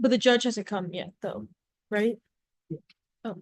But the judge hasn't come yet, though, right? Yeah. Oh.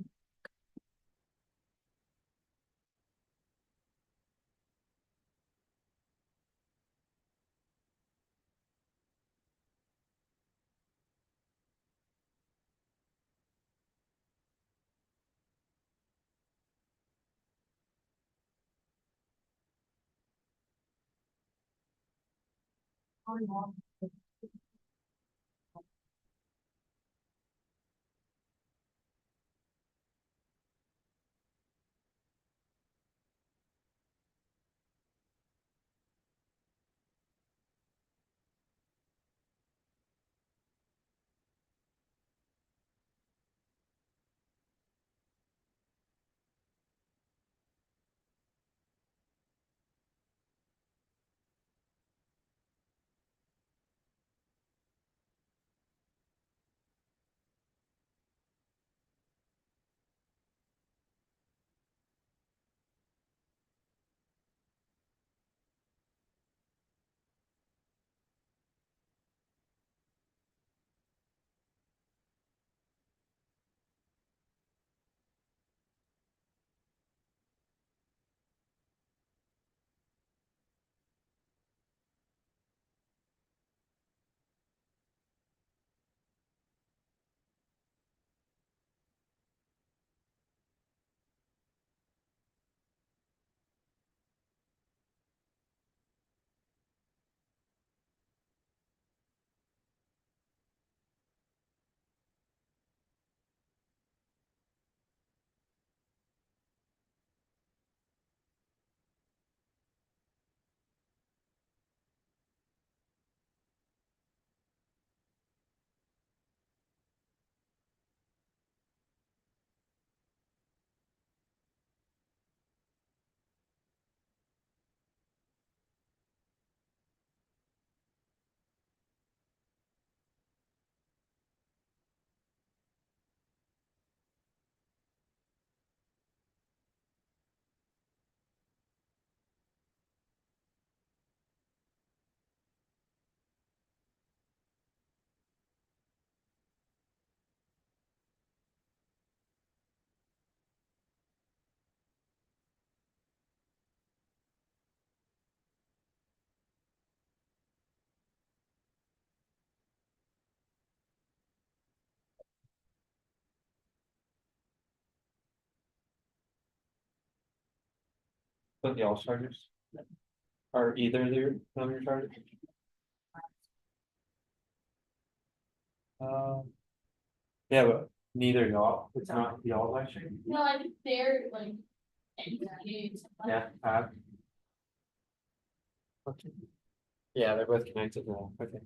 But the all chargers are either of your chargers. Yeah, but neither y'all. It's not y'all actually. No, I think they're like NDCA. Yeah. Okay. Yeah, they're both connected now. Okay.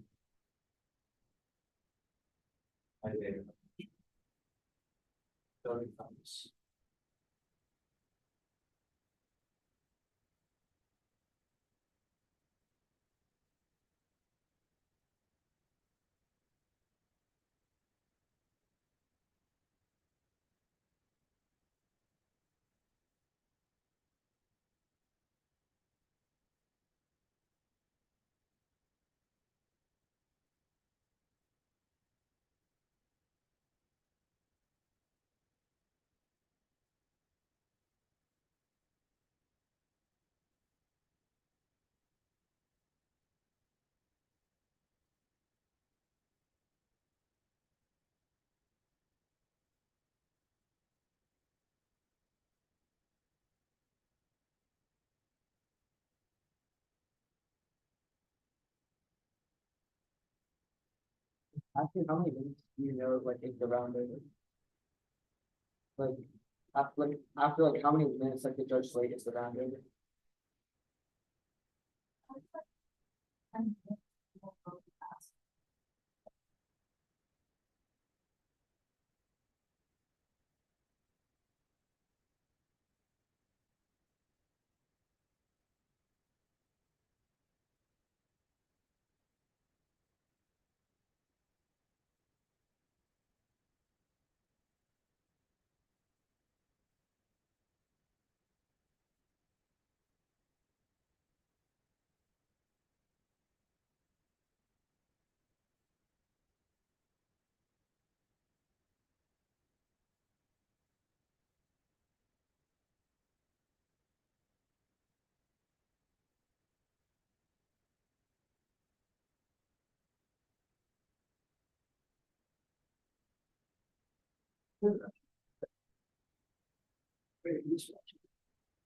Actually, how many minutes do you know, like, is the round over? Like, after like how many minutes, like, the judge slate is the round over?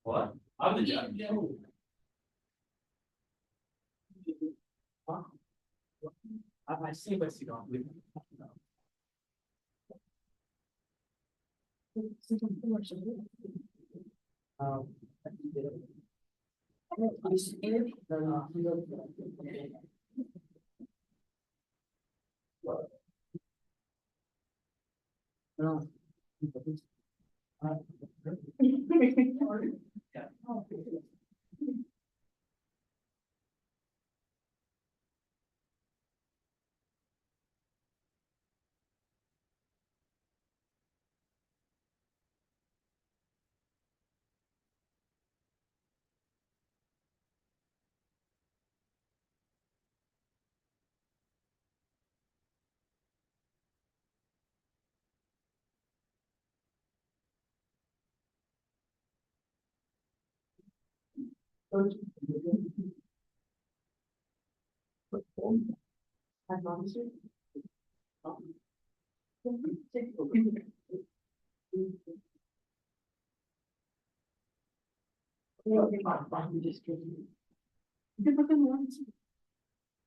What? I'm the judge. I see what's going on. No.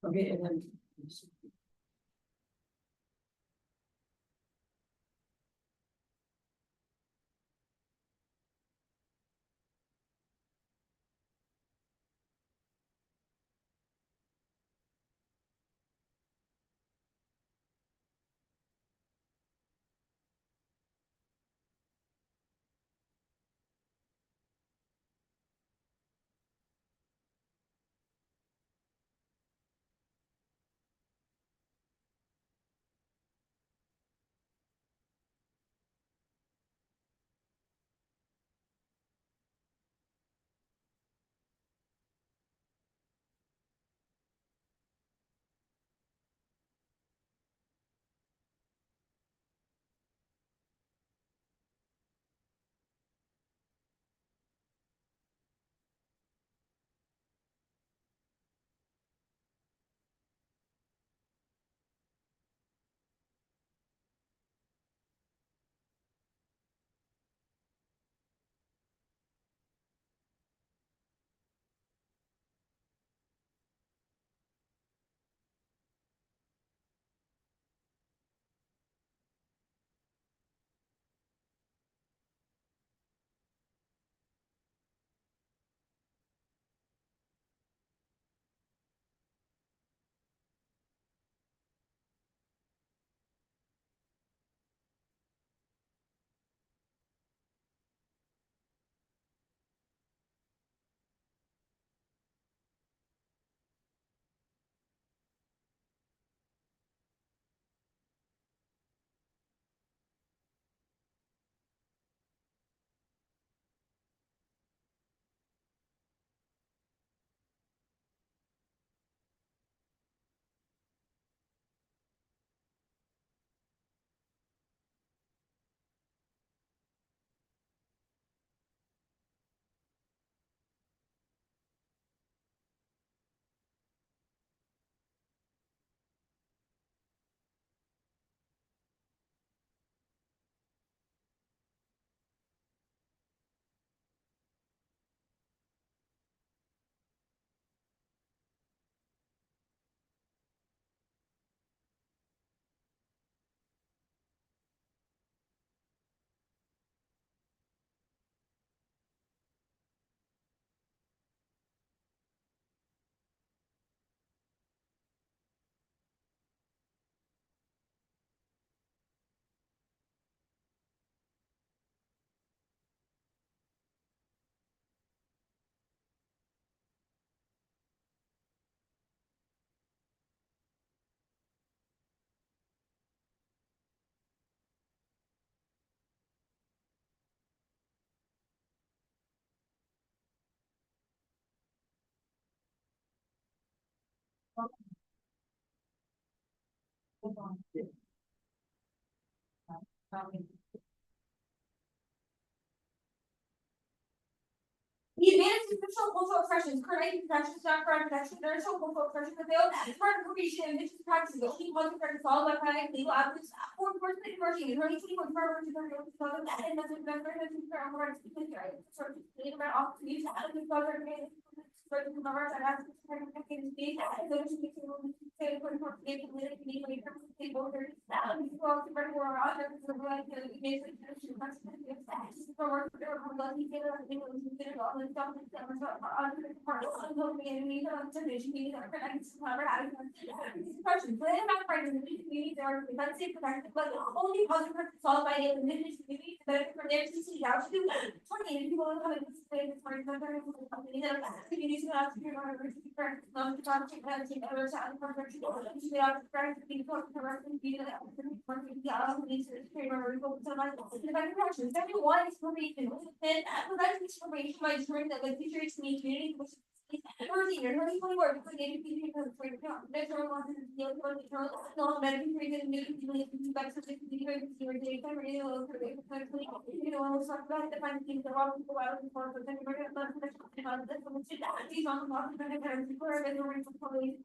Okay, and then. The advantage is this will also affect protections, current protections, not current protections, there are so multiple protections available. Current probation and vicious practices, only one protected all by private legal avenues, or enforcement emerging, attorney team with further to the real disclosure, and that's a member of the current rights, because you're sort of legal about opportunities, and the disclosure, and certain members and ask for certain speech, and those who say for information, related to the voters, well, to bring more on, there's a right to make the decision, for work, for lucky, I think it was considered all the stuff that was on the part of the community, observation, meetings, or connections, however, having these questions, but in my part of the community, there are let's say protected, but only positive solved by the indigenous community, to benefit from their CC out to 20 people who have participated as part of the company that are communities who have to be on a correct, not to contact, and take other side of the country, to be out of correct, people to correct, and be the everyone is information, then prevent information by ensuring that the future is community, which early year, 2024, because they because for next one was the deal for the term, no medical reason, new back to the community, your data, radio, you know, we'll talk about the finding things that are people out before, but then we're going to these on the market, and parents, before I go into police.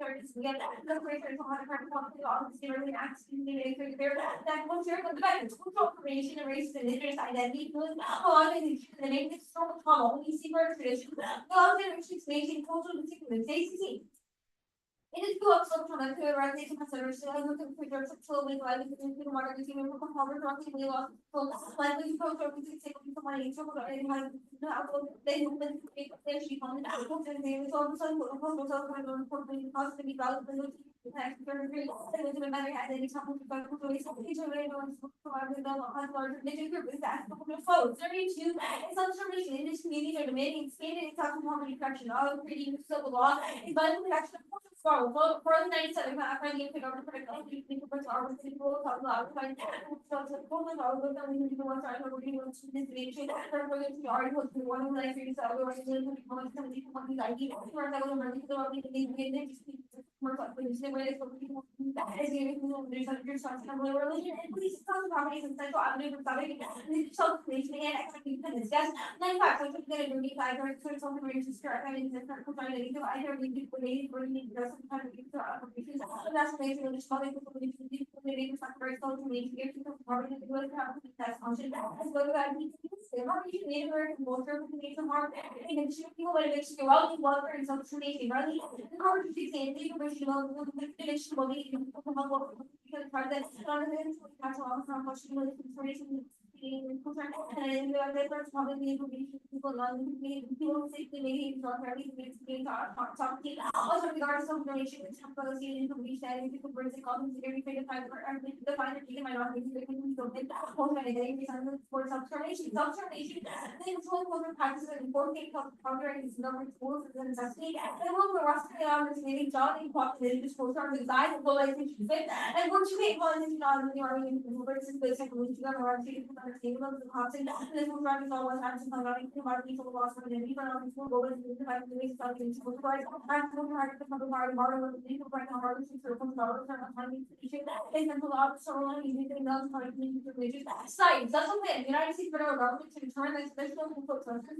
Get the breakers on the front of the office, really asking me to figure that once you're the benefits, information and race and interest identity, the name is so common, we see for tradition, well, generations making cultural particular ACC. It is too upset from the organization considers looking for your sexual legal identity in order to see if Harvard roughly we lost so likely to post or to take money so that they have they will they she found out and they was also important cost to be valid the tax and matter had any time to go to each other and larger major group is that folks 32 some information in this community are demanding expanded income poverty correction all creating civil law and violent action for the 97, I find you pick up the critical people are people talk about find so the woman all the time we do want to read this information for the articles we want to like you so we're going to come to the idea for that will really go up in the just more like when you say where it's people as you know there's your son's family religion and please talk about properties and central avenue for something self creation and economic independence yes 95 so it's going to be like or something where you're just correct I mean it's not concerning anything I never need to believe or need to sometimes we get applications that's amazing when it's probably people need to be it's not very social media to get people probably to do it that's function as well as I need to how you need to work and go through the nation mark and then shoot people when it makes you well water and social media really the car to fix it the professional because part that on the that's all from what she was information and they first probably information people learn people safely maybe not very being talking also regardless of information it's policy information and people bring the comments every kind of time for every the final thing might not be so good also I think for self-termination then social practices and enforcing countering is number tools and necessity and we'll go rest of the understanding job and population disclosure on the design and polarization fit and what you make policy on the army and versus basic solutions on our table of the concept and this will run all what happens on running to our people loss of identity but on people go into the fact that we start getting to provide and to hard to come to our model of the people right now our circles dollars are not having to issue they can pull out so long you can know how to communicate with religious sites that's what the United States federal government to determine that special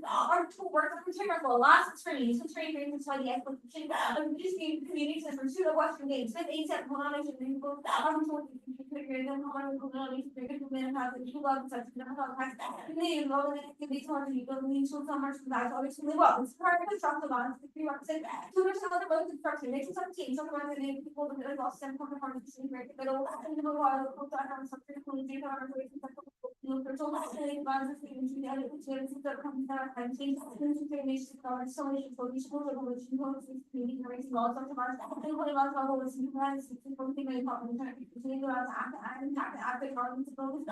are to work on particular last training so training is why the application of these communities and pursuit of Western games with ASAP Monash and people I'm told you can figure them on Monash figure to men have the two love such they involve in activities on the people need to some much that obviously live up it's part of the structure bonds the prerequisite to which some of the road construction makes some teams some of the people that are lost and from the farm to see where to go and the water of the have some critical data on the way to control and bonds to the other experiences that come to our country and to nation so many for these schools of which you know community raising laws of the bonds and what about all the plans to something very important to go out after garden to go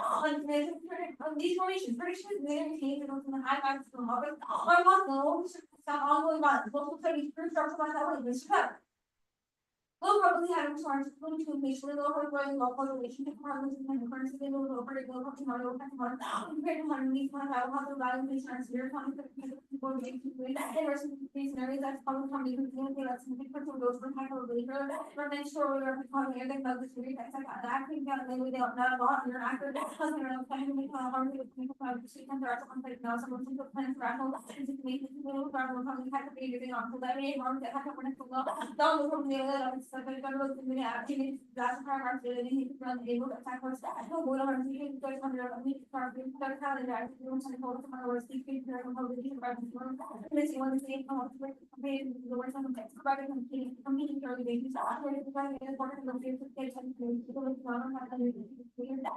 on these formations predictions they change and the high marks from Harvard or not no some ongoing bonds both studies through structural bonds that way We'll probably have insurance, going to make sure they'll have running local relationship partners and currency, they will go for it, they'll have to model, compared to hundred weeks, one have the value of insurance, your economy, people make to win, and there's some scenarios that's probably coming, because that's something for those from kind of later, or make sure we're becoming everything about the series, that's like that, I think that maybe they don't know a lot, and you're accurate, doesn't know, kind of make harm to the people, the state, and they're also like now, someone to plan for rational, and to make the little problem, coming kind of figuring on, so that may harm that happen when it's a lot, down from the other, so if I was in the activity, that's how I'm feeling, he can run able to attack us, no, what I'm thinking, because under a week, for the calendar, I think we're going to hold tomorrow, or speaking to them, how they can about this one, and they want to say, how to pay the worst on the text, about it, competing early babies, after the time is working on the page, and people with non have to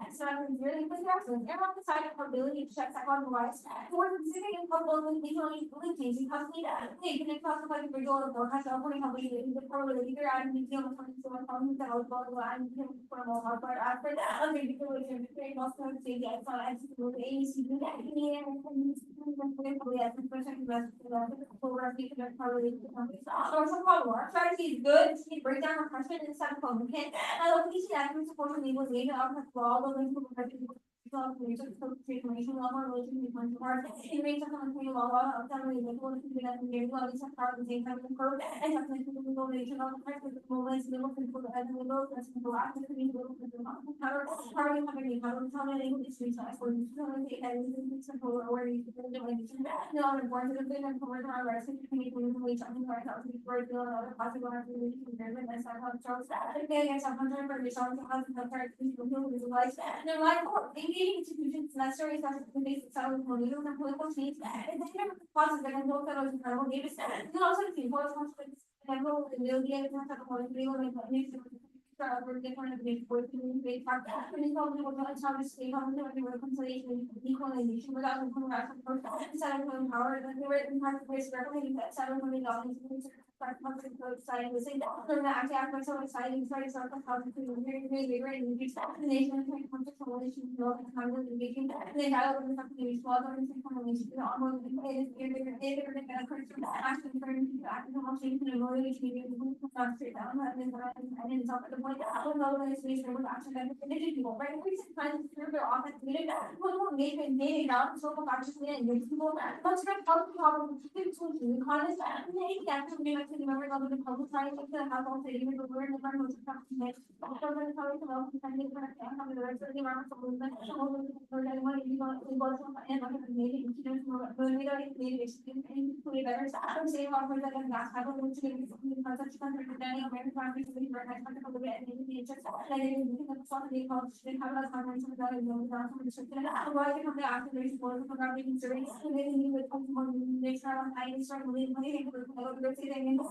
so I'm really interested, and on the side of ability to check that on the rise, for specific and couple with these only changing company, they can talk about the visual or has operating how we the probability here, and we can so I'm the outbound and for a more but after that, I'm going to go to the also say yes, so I just go to AEC, or some problem. Our strategy is good, to break down our question and set up okay. I love these actions support me was laid out for all the links to the information law relation to one part. It makes a country law of family legal to be that in law is a part of the same kind of code and have to legal relation of the fact that the moments legal people as legal as people act to be legal to the power having a power to tell me this research for you to take that in simple or you can do anything. No, I'm born to the thing and forward our rights to communicate with something right out before it will other possible relation to them and I have Charles. Again, I have 100 for the song to have the part to is life. No, like institutions necessary as the basic salary for legal and political change, and the kind of causes that I know that was incredible. Davis, you also see what was several million legal and for different big part, and it's probably what the time to stay home to reconciliation, equalization without the rational approach, instead of power, and they were in part of this recommending that $700 exciting was saying that the act was so exciting, so I started how to do very bigger and increase the nation and concept of relation to the time of engaging and then dialogue with something small and relation to the ongoing and they're going to critical action for active change and motivation to straight down and then it's up at the point that the situation was actually benefited people, right? We sometimes through their office meeting, people made it out so actually and people let's get out of the problem to the economist and they actually to the members of the public science to have all the even the word and the most approximate. So then how to know depending on the rest of the environmental movement, or anyone you know, it was and like a meeting, when we don't need anything to be better. I'm saying offers that a gas have a little to such understanding of American families to be very nice to look at and the interest and then we can sort of college and have a conference about it and down from the circuit. Why they come to activation for the program considering and then you would come more next time I start moving money and even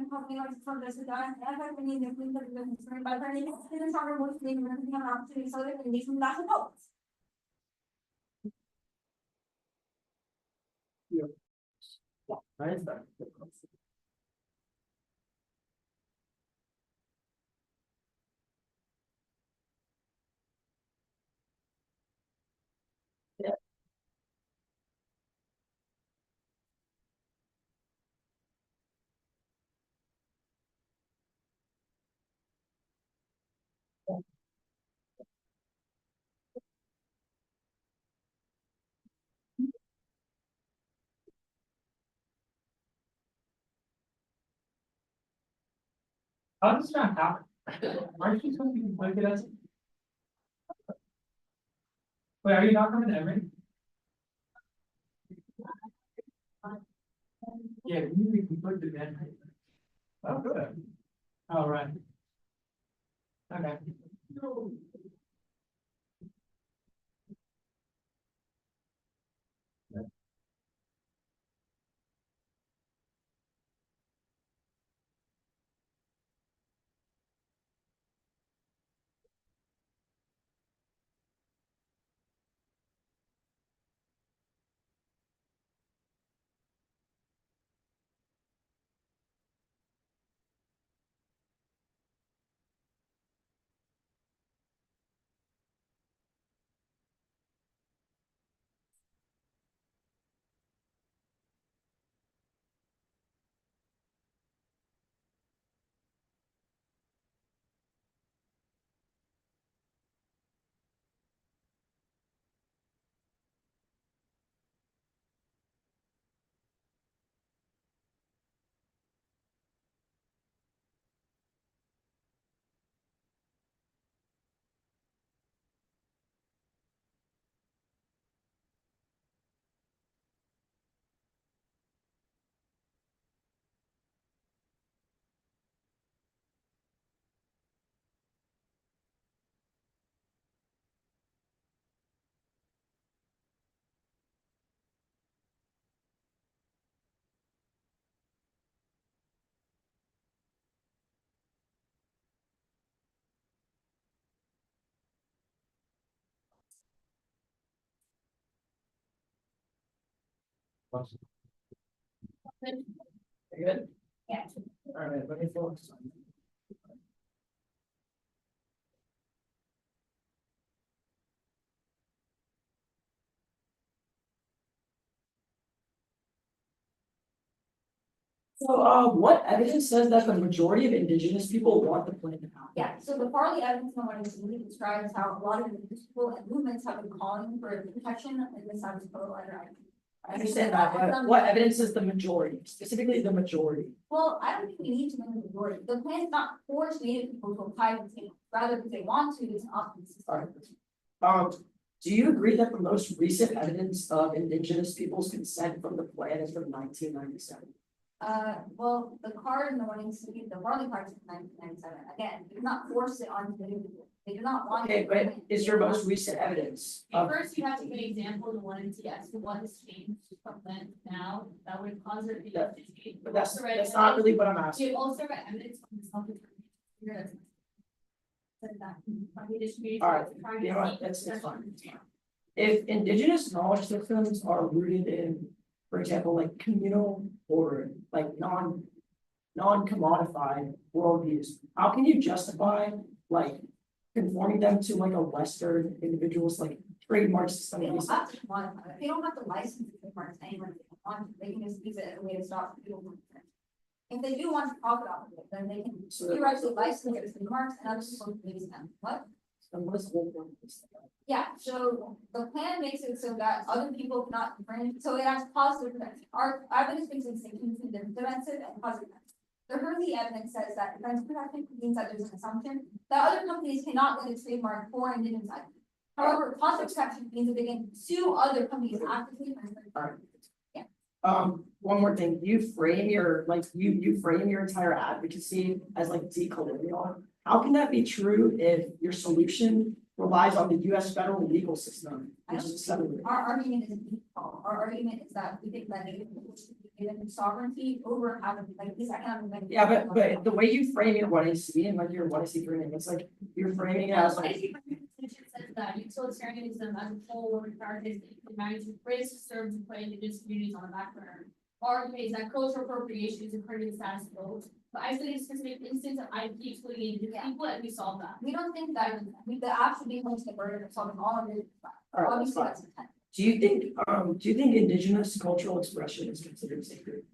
company like from this guy, I have been in the thing that we're concerned by learning, and then stronger most thing, and then opportunity, so that we from that help. Right? How does that happen? Aren't you supposed to look at us? Wait, are you not coming to Emory? Yeah, we conflicted then. Oh, good. All right. Okay. You good? Yeah. Alright, let me focus on. So, what evidence says that the majority of indigenous people want the plan to happen? Yeah, so the Farley evidence in what is really describes how a lot of indigenous people and movements have been calling for protection in the South Dakota letter. I understand that, but what evidence is the majority, specifically the majority? Well, I don't think we need to know the majority. The plan is not force Native people to apply for the rather if they want to, it's an option system. Alright. Do you agree that the most recent evidence of indigenous people's consent from the plan is from 1997? Well, the card in the one city, the Farley card is from 1997. Again, they do not force it on the Native people. They do not want. Okay, but is your most recent evidence of, First, you have to give an example of the one NDCA, so what has changed from then to now, that would cause there to be. but that's not really what I'm asking. You also read evidence from the self-determination. Said that. Probably distributed. Alright, you know what, that's fine, it's fine. If indigenous knowledge systems are rooted in, for example, like communal or like non-commodified worldviews, how can you justify like conforming them to like a Western individual's like trademark system? They don't have to modify it. They don't have to license the trademarks anywhere they want to. They can just use it as a way to stop people from infringing. If they do want to profit off of it, then they can theoretically license it as trademarks and other people can use them. What? And what is the whole point of this? Yeah, so the plan makes it so that other people cannot infringe, so it has positive effects. Our evidence makes a distinction between the defensive and positive effects. The Hurley evidence says that defensive protection means that there's an assumption that other companies cannot get a trademark for indigenous items. However, positive protection means that they can sue other companies actively. Alright. Yeah. One more thing, you frame your entire advocacy as like decolonial. How can that be true if your solution relies on the US federal legal system, which is a settlement? Our argument isn't equal. Our argument is that we think that Native people should be given sovereignty over having like these economic. Yeah, but the way you frame your what I see and like your what I see framing, it's like you're framing it as like. Says that utilitarianism as a whole will require his management greatest to serve to put indigenous communities on the back burner. Our argument is that cultural appropriation is incurring the status quo, but isolating a specific instance of IP excluding indigenous people, and we solve that. We don't think that the app should be holding the burden of solving all of it. Alright, that's Obviously, fine. that's intent. Do you think indigenous cultural expression is considered sacred?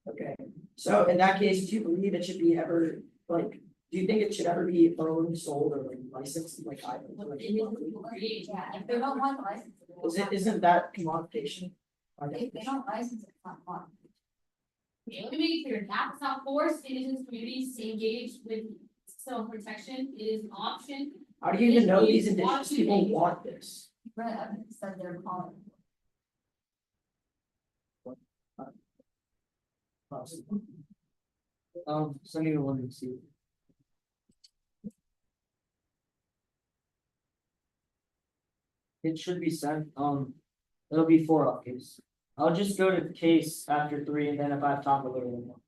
Okay, so in that case, do you believe it should be ever, like, do you think it should ever be owned, sold, or like licensed, like I? Yeah, if they don't want the license. Isn't that commodification? If they don't license it, it's not fun. Okay, let me make it clear, that is not force indigenous communities to engage with self-protection, it is an option. How do you even know these indigenous people want this? Read evidence that they're calling. Send me one to see. It should be sent, it'll be 4 updates. I'll just go to case after 3, and then if I have time, I'll go to 1 more.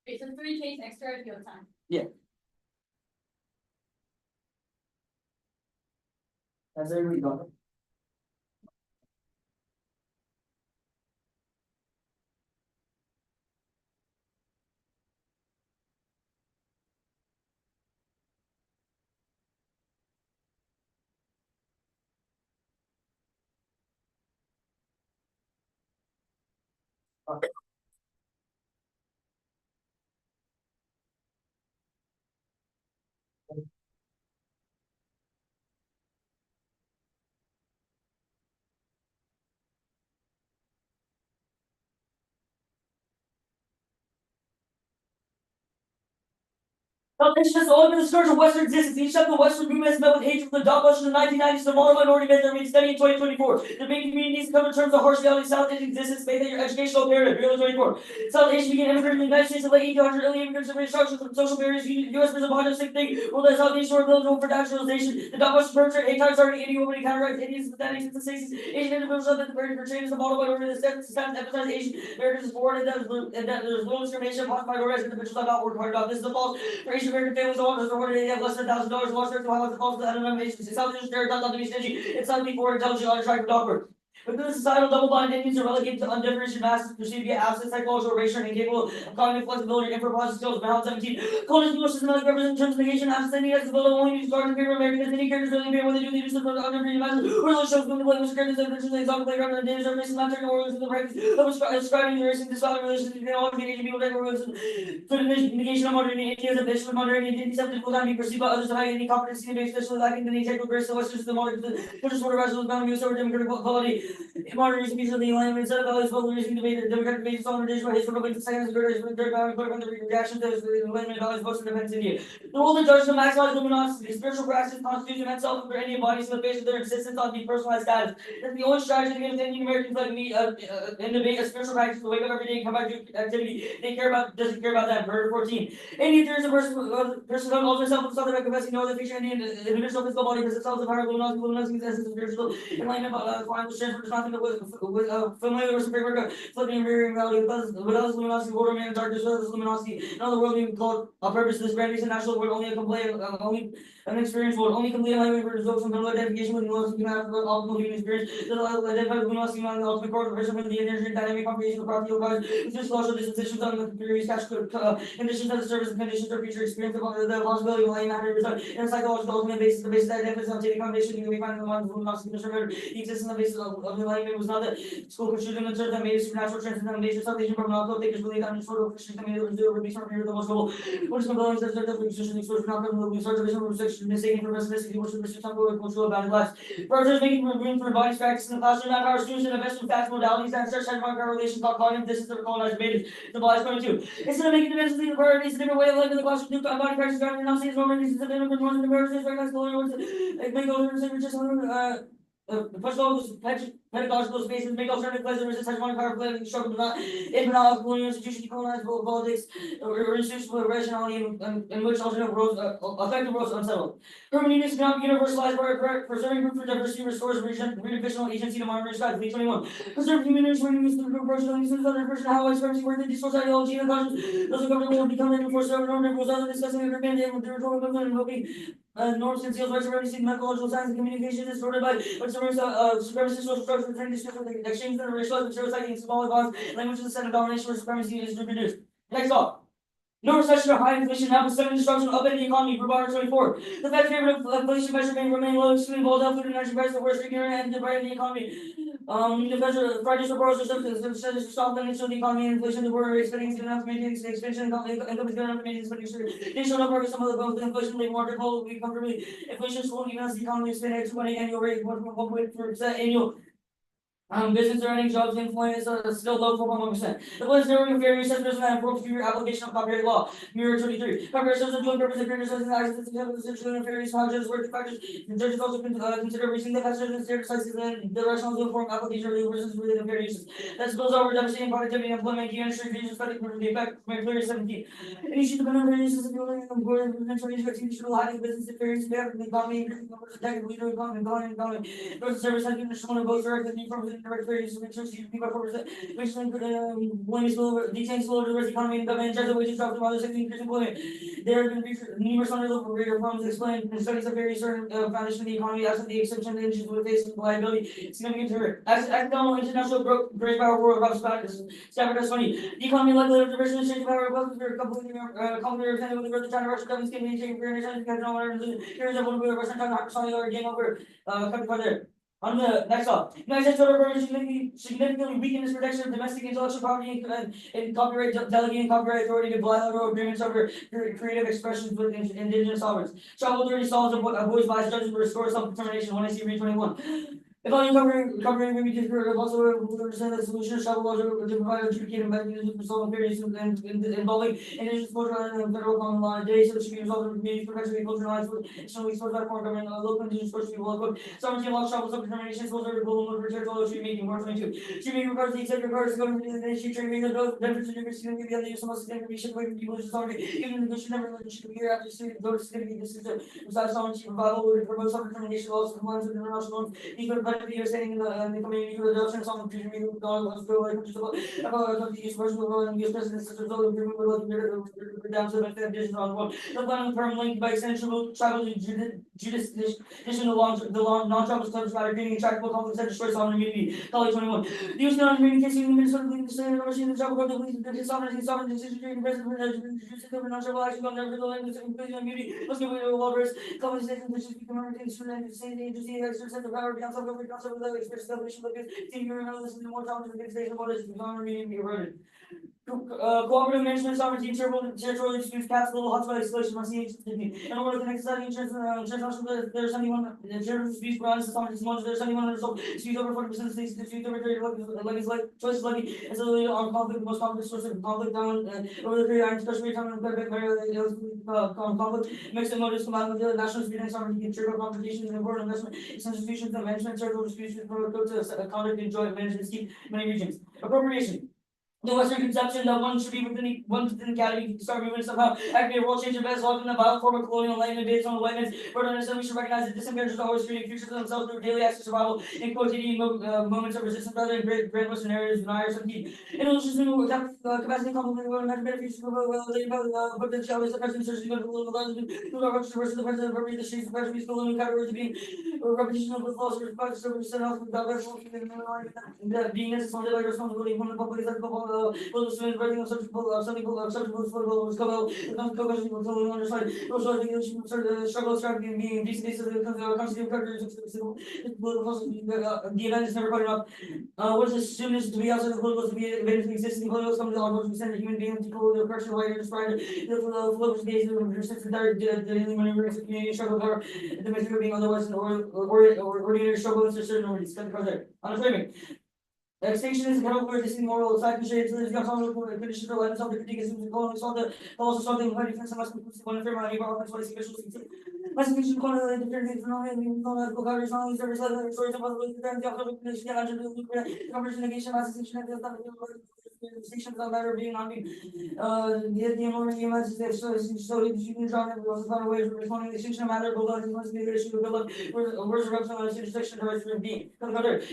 Okay, so 3 case extra if you have time. Has everybody got it? Foundation has always been the scourge of Western existence. Each step of the Western movement has met with hatred from the dot in the 1990s. The modern minority movement that remains steady in 2024. The main community needs to come to terms with the harsh reality of South Asian existence based on your educational imperative. Real 24. South Asian began immigrating in the United States in the late 1800s. Early immigrants and restructured from social barriers. U.S. prison behind the same thing. Ruled that South Asian were eligible for naturalization. The dot perpetrated hate times starting Indian women counteracted Indians with that in the 60s. Asian individuals have been burdened for change the model minority of the system emphasized Asian Americans is born and that there's little discrimination upon minority individuals have not worked hard enough. This is the false for Asian American families. They have less than $1,000 lost their to highlight the cost of the animations. It's South Asian stereotypes not to be stingy. It's not to be poor, intelligent, unattractive, awkward. Within the societal double-blind Indians are relegated to undifferentiated masses perceived via absent psychological racial and incapable of cognitive flexibility and improvisation skills. Balance 17. Cultures most systematic represent in terms of negation, absence, any as the ability only use guard in favor of American any characters really appear when they do the use of undifferentiated masses. Or those shows when the blameless characters that mention the example playground and the dangers of racism, not turning organs in the practice of ascribing the racist disvalue relations between all Canadian people that were for the negation of modernity, ideas of vision of modernity, and deceptive will not be perceived by others to have any competency and especially lacking the integral grace of Western system, modern, which is what rational bound use over democratic quality. Modern reason usually the alignment instead of values, both reason debate, democratic basis on tradition, by history, but the second is greater, third bound, put the reaction to the alignment values, most depends India. The role of the judge to maximize luminosity, spiritual practice, constitution, and self for any bodies in the face of their insistence on depersonalized status. That's the only strategy against Indian Americans like me, in debate, a spiritual practice to wake up every day and come back to activity they care about, doesn't care about that. Verse 14. Indian theories of person calls herself and something by confessing no other feature Indian individual physical body because itself is higher luminosity, essence of spiritual enlightenment, final strength, is nothing but with familiar with framework of flipping and mirroring reality without this luminosity, water man and darkness, without this luminosity, in other words, we call a purpose to this grand reason, national word only a complete, only an experience word, only complete alignment for results from identification with luminosity, can have the optimal human experience, that allows identify with luminosity, the ultimate core of the person with the energy and dynamic comprehension of property of cause, which is also dispensations on the theories, conditions of the service and conditions of future experience of the possibility of alignment having result in a psychological ultimate basis, the basis that identifies on taking foundation, you can be found in the mind of luminosity, the existence of the basis of the alignment was not that school construed in the church that made a supernatural transcendental salvation from non takers believe that sort of Christian community was zero release from fear the most noble. What is compelling is that the position exposure not from the start of vision from section mistaken for pessimistic, which is the temple of cultural about glass. Further making room for bodies practice in the classroom, not our students and invest in fast modalities that search and our relation called cognitive distance of colonized made the bodies 22. Instead of making dimensions the priorities, a different way of life in the classroom, new body practice garden and sees normal reasons of immigrant ones and emergencies, recognize glory words, make those just first of all, pedagogical spaces make alternative pleasant resist hegemonic power play and struggle not if not colonial institution decolonize politics or institutional rationality in which alternative worlds effective worlds unsettled. Hermeneutics cannot be universalized by preserving room for diversity restores redivisional agency to modern society. 2021. Preserve communities when used to approach the uses of other version how experiencing work in discourse ideology and conscience. Those who government will become reinforced over normative rules other discussing and recommending with the rhetorical movement and invoking norms and seals rights of every methodological science and communication is distorted by supremacist social structures and the exchange of racial materials like smaller bonds, languages and set of domination where supremacy is reproduced. Next off. No recession or high inflation have a sudden destruction of the economy for bar 24. The Fed's favorite inflation measure may remain low, excluding volatile food and energy prices, the worst ignorant and deprived the economy. The Fed's Friday's reports are to stop the nature of the economy and inflation. The border expanding is enough to maintain the expansion. Income is good enough to maintain expenditure. They show no progress. Some of the both inflation labor market will be comfortably. Inflation is even as the economy expanding at 2.8 annual rate, 1.4% annual. Business earnings, jobs, employment is still low 4.1%. The plan is narrowing fair use has risen and broke through application of copyright law. Mirror 23. Copyright serves a dual purpose of fairness and access to the essentially and fair use how judges work the factors. The judges also consider reaching the factors and stereotypes and the rational to inform application of legal versus within fair uses. That spills over devastating productivity and employment, key industry features, study for the effect from Clear 17. Any issue dependent on fair uses of building and employment potential expecting to high business and fair use of the economy, increasing numbers of tech, leader economy. Those service has been shown to both directly from within direct fair use. GDP by 4%, which is employment detains slow to the economy and government charge of wages dropped to others increase employment. There have been numerous unreliable greater problems explained in studies of various foundation of the economy as of the exception of the engines with face liability. Significant to accidental international great power world of Stafford S. 20. The economy likely to diversion and change power wealth for a couple of extended with the growth of China, Russia, government skin, maintaining fair and here's a one of the Russian China hypersonic or game over country by there. On the next up, United States federal government significantly weakened its protection of domestic intellectual property and copyright, delegating copyright authority to bilateral agreements over creative expressions with indigenous sovereigns. Travel authority solves a voice by judges to restore self-determination. When I see 21. If I covering maybe different also understand the solution of travel laws to provide adjudicated mechanisms for solving various involving indigenous exposure and federal common law today, so it should be resolved in communities professionally culturalized with externally exposed by foreign government, local indigenous exposed people, local sovereignty law, travel self-determination, exposed to global territorial treaty making, 122. Treaty regards the executive regards government in the nation, treaty making the benefits of diversity and the other use of most information away from people who sovereignty, even the should never should appear after those significant distances besides sovereignty, revival, would promote self-determination laws, compliance with international norms, these collectively understanding in the community, the adoption of some future meeting, was go like, just about, the use version of and use president, such as all of them, down to the benefit of addition on one. The plan of term linked by extension will travel to addition to long, non-travel subject matter, creating intractable conflicts that destroy sovereign immunity. College 21. The use of non-communication in the Minnesota legal standard, overseeing the travel court, the police, the sovereign decision, president, non-travel action, on every language, including immunity, must give way to all risk. Conversation which is becoming the same agency exercise the power beyond self-government, concept of the express definition of the team you're another listening to more challenges against station borders, becoming be eroded. Cooperative management, sovereignty, territorial disputes, caps, global hotspot escalation, must see in order to connect society, international, there's anyone, territorial disputes, grounds, sovereignty, there's anyone unresolved disputes over 40% of states, disputes over levies, like choices levy, and so on conflict, the most common source of conflict down, over the period, and especially time and conflict, mixed motives, combined with the national security and sovereignty, trigger competition, and important investment, institutions, and management, territorial disputes, go to conduct and joint management scheme, many regions. Appropriation. The Western conception that one should be within the category to start moving somehow activate a world change best welcome the violent form of colonial enlightenment based on the white man's further understand we should recognize that disadvantages are always creating futures for themselves through daily acts of survival in quotidian moments of resistance rather than great Western areas deniers of heat. In illusion capacity complement will imagine better futures for potential is the president searches the political versus the president of the streets of president colonial categories being repetition of the false response service and also the being necessarily like responsibility from the public is like students writing such struggle strategy being decent constitute characters the event is never quite enough. What is the students to be outside the political to be eventually existing political come to the onwards percent of human beings to the correction way to describe the flow of days of resistance the daily maneuvers of community struggle power the measure of being otherwise or ordinary struggle with certain normalities. On the framing. Extinction is a kind of word this immoral side to shade to the conditions for life of the critique is also something very different must be one firm on about what special must be different things no coverage on service level stories about the conversation negation association stations are matter being on me the moment you must say so you can draw it was not away from responding extinction matter but must be the issue of build up words eruption on the intersection direction of being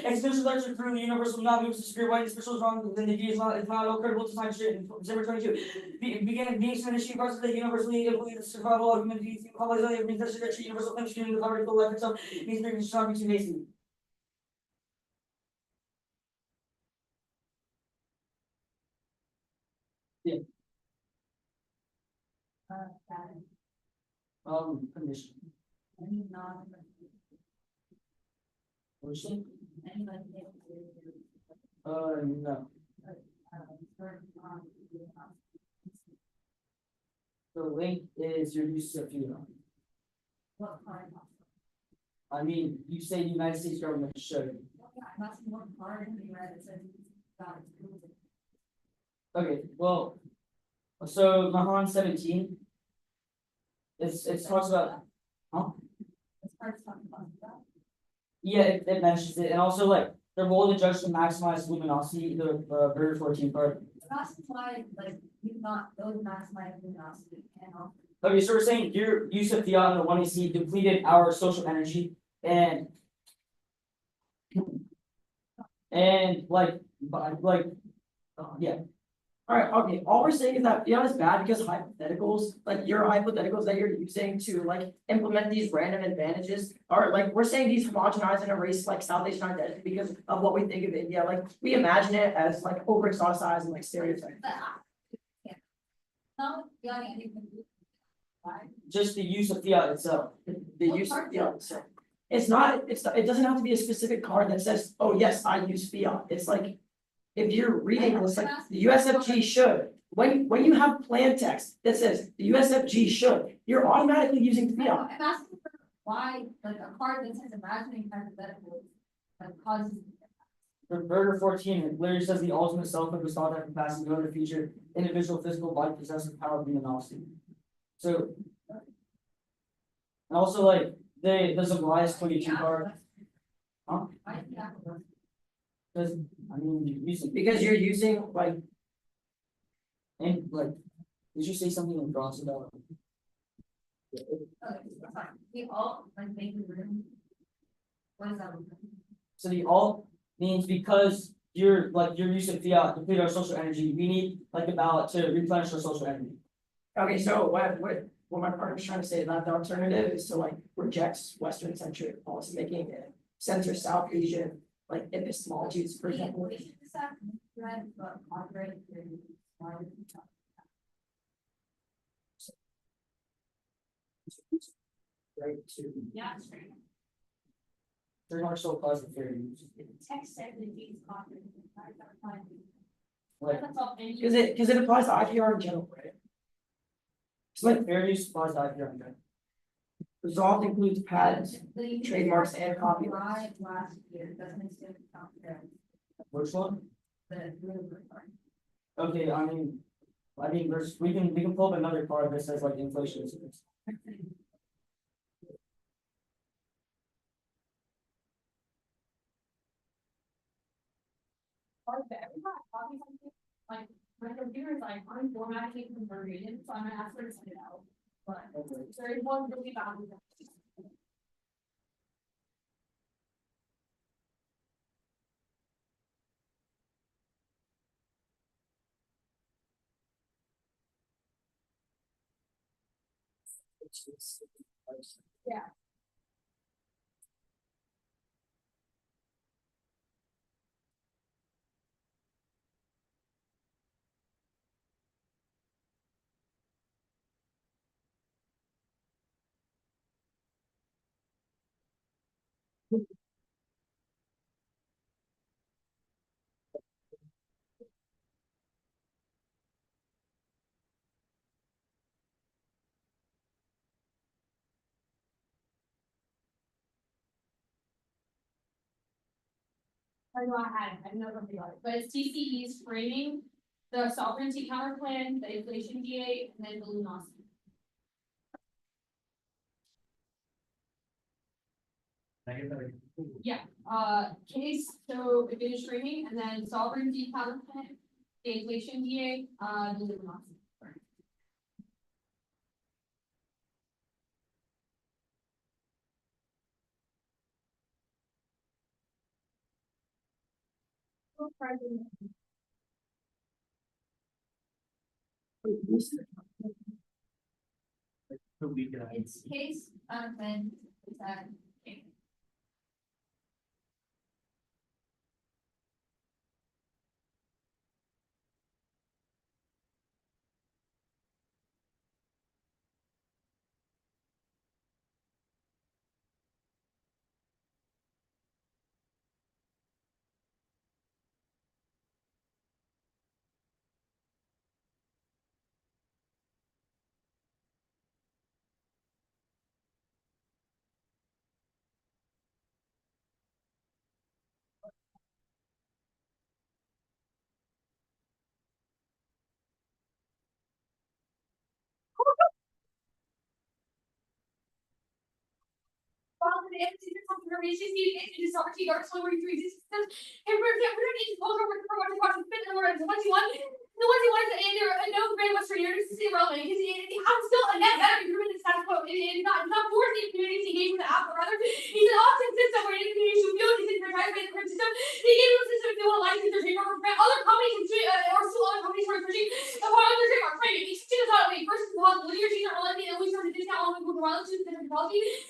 extinction lecture through the universal not moves to secure white special wrong then the view is not all credible to science shit December 22 beginning being an issue parts of the universally the survival of humanity probably means that universal function the power to life itself means there is strong between basic. Condition. No. The link is your use of fuel. I mean, you say the United States government should. Okay, well, so Mahan 17. It talks about, huh? Yeah, it mentions it, and also like the role of the judge to maximize luminosity, the Verse 14 part. Okay, so we're saying your use of fiat on the 1AC depleted our social energy and yeah. Alright, okay, all we're saying is that fiat is bad because hypotheticals, like your hypotheticals that you're using to like implement these random advantages are like, we're saying these homogenize and erase like South Asian identity because of what we think of India, like we imagine it as like over exoticized and like stereotyped. Just the use of fiat itself. The use of fiat itself. It doesn't have to be a specific card that says, oh yes, I use fiat, it's like. If you're reading this, like the USFG should, when you have plain text that says the USFG should, you're automatically using fiat. I'm asking for why, like a card that says imagining hypotheticals, like causes. For Burger 14, it literally says the ultimate self-focused thought that capacity to go to the future, individual physical body possesses power of luminosity. So, and also like there's a bias 22 card. Huh? Because I mean Because you're using like. And like, did you say something in cross about? Okay, fine. We all like make room. What is that? So the alt means because you're using fiat to complete our social energy, we need like a ballot to replenish our social energy. Okay, so what my partner's trying to say, that the alternative is to like rejects Western centric policymaking and center South Asian like epistemologies, for example. Right, to Yeah, straight. During our so called fair use. Text said that these offers. Like, because it applies to IPR in general, right? So like fair use applies to IPR. resolved includes patents, trademarks, and copyrights. Last year, doesn't stand count there. Which one? The. Okay, I mean, there's, we can pull up another card that says like inflation. Like, my computer is like unformatting from verbatim, so I'm gonna ask her to send it out. But there is one really bad one. Yeah. I know I know something about it, but it's TCE's framing, the sovereignty counter plan, the inflation DA, and then the luminosity. Yeah, case, so if it is streaming, and then sovereignty counter plan, the inflation DA, the luminosity. It's case, then it's okay.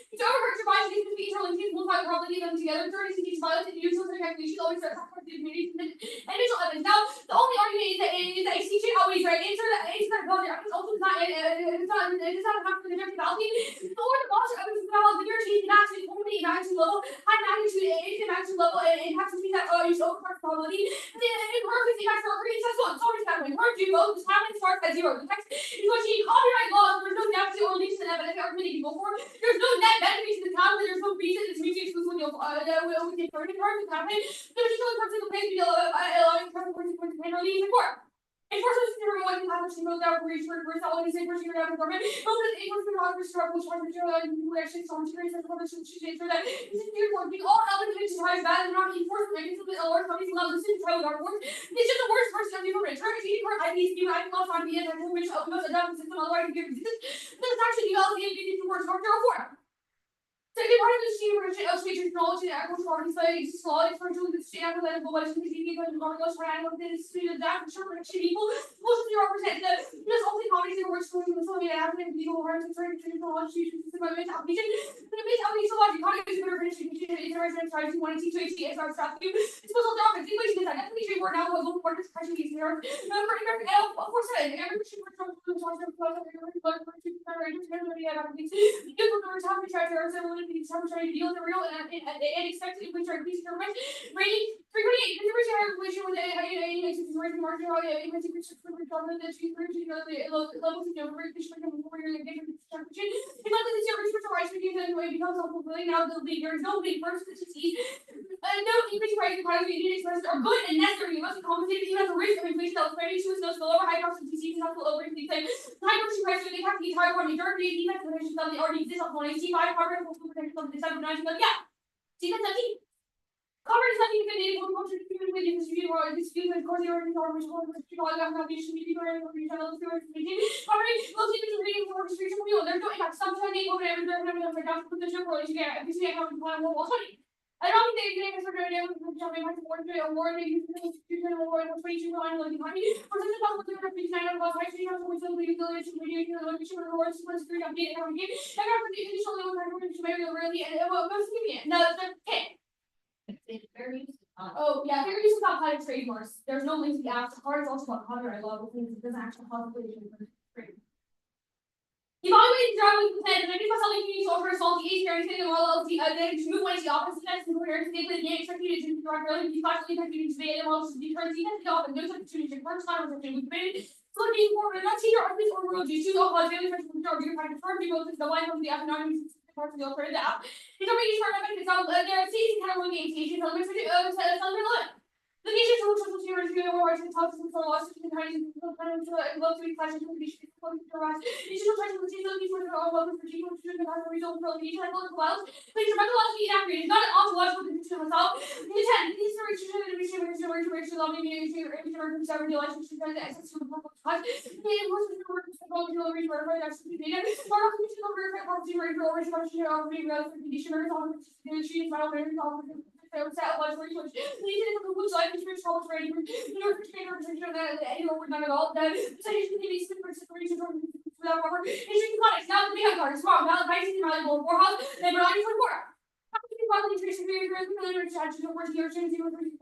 It's over providing these feature links will find probably them together, 30 cities violence and usual techniques always start talking about the community and initial evidence. Now, the only argument is that ACJ always right. Answer that project is also not it's not enough for the direct value. Or the boss of the energy is actually only magnitude level, high magnitude is magnitude level, and it has to be that you show probability. Then it works if you guys are agreeing, so it's always happening. Encourage you both, this happening starts at zero. The text is what you copyright laws, there's no deficit or leaks in evidence argument you go for. There's no net benefits to the town, there's no reason it's mutually exclusive when you'll we can further it's happening. There's just only person who pays me allowing person to pay no leave in court. Enforcement is everyone who has to know that we're each person always say person you're government. Both the enforcement officers struggle with material and who actually so much experience and publishing should ensure that this is your work. All elements of rise bad and not enforcement mechanisms or companies allow this to try with our work. It's just the worst person of the government. Turn to court, IPs, you I call on the end of which of the adopted system otherwise give resistance. This is actually developing a work or forum. Second part of the state version of state technology and agricultural artists is law for to the state of the level of the because the Congress ran with the state of that for people. Most of the represent the only bodies that work for the Soviet African people were to turn to the constitution system of application. The base of these logic economies are finished in the resident tries to want to teach as our stuff. It's supposed to offer the English that definitely were now local for this country is here. Number of course every machine for the source of the these trying to deal with the real and expected which are these government rating frequently relation with the market government that you levels of becomes now the leader is no big first to see no increase price economy expenses are good and necessary. You must be compensated even at the risk of inflation that was very to no lower high cost of disease and not over things like high grocery prices they have to be higher from the dirt defense conditions that they already exist on 95 carbon from December 19 yeah. See that's nothing. Covered is nothing that they will go to the industry or dispute and course they already know which one was all that foundation maybe or channel covering most of the reading for restriction wheel they're doing that sometimes they go over there and they're down to the sugar or you get if you see how to plan well honey. I don't think they're getting a sort of jumping much more to award they use the award of 22 line looking money for such a top with the design of high street house with the village radio location awards was 3 update and again I got the initial level to very really and it was significant. No, the okay. Oh yeah, fair use is about how to trademarks. There's no link to the apps. Hard is also about copyright law because it doesn't actually have a evaluating driving consent and any myself you use over assault the age or anything and all else then to move away the opposite sex and compare to the game expected to drive really be possibly effective to the animals to deter the off and no opportunity to first time or something we've been looking for and not senior office or world you choose all cause daily friends from your trying to firm people the line from the economic parts of the operator out. It's already smart enough it's all there season kind of looking station elements for something the nation to social theories doing more to talk to for lost in kind of love to be questions to be digital types of these for all love for people to the result of the type of wells. Please remember the last accurate is not an ontological condition myself. Intent these are to love me to sever the election to the access to the purple touch. They was the work of the reach where I actually made it. Part of the policy rate or responsibility of the conditioners on the sheet by way of satellite research. These are the woods like research college rating. In order to take representation of that, we're not at all. The citation can be super separation from without rubber. Interesting products. Now the big card is smart. Now the price is valuable. 4 house. They were not even 4. Probably trace very familiar charges of words here, change your percent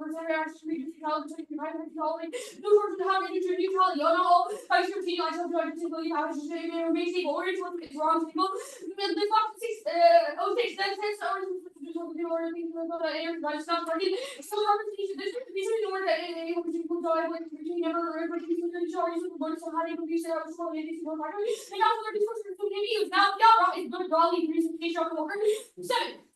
to read the college, no source of how to do new college, you know, I should see I told you I didn't believe how to say they were basically orders what it's wrong people. The fuck 6 then 10 hours but stop working. So these are the words that people go I went to never heard but these are the charges of the so how do you say I was so maybe so hard. And also their resources to maybe use now it's good golly presentation of the worker. 7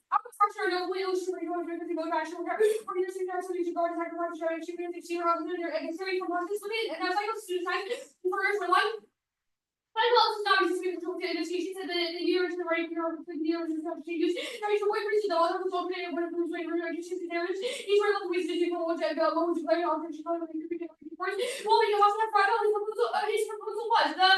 structure no way ocean where you want to go back to work. Or you just have to use your garden like one showing she really see around there and it's very from this with it and I was like student time for life. But I love not just to get she said that the years the right the years and stuff she used. I used to wait for you though I was talking to one of those way I just use the damage. Each one of the ways to do what I go what would you play on she called me well, you also have his proposal was the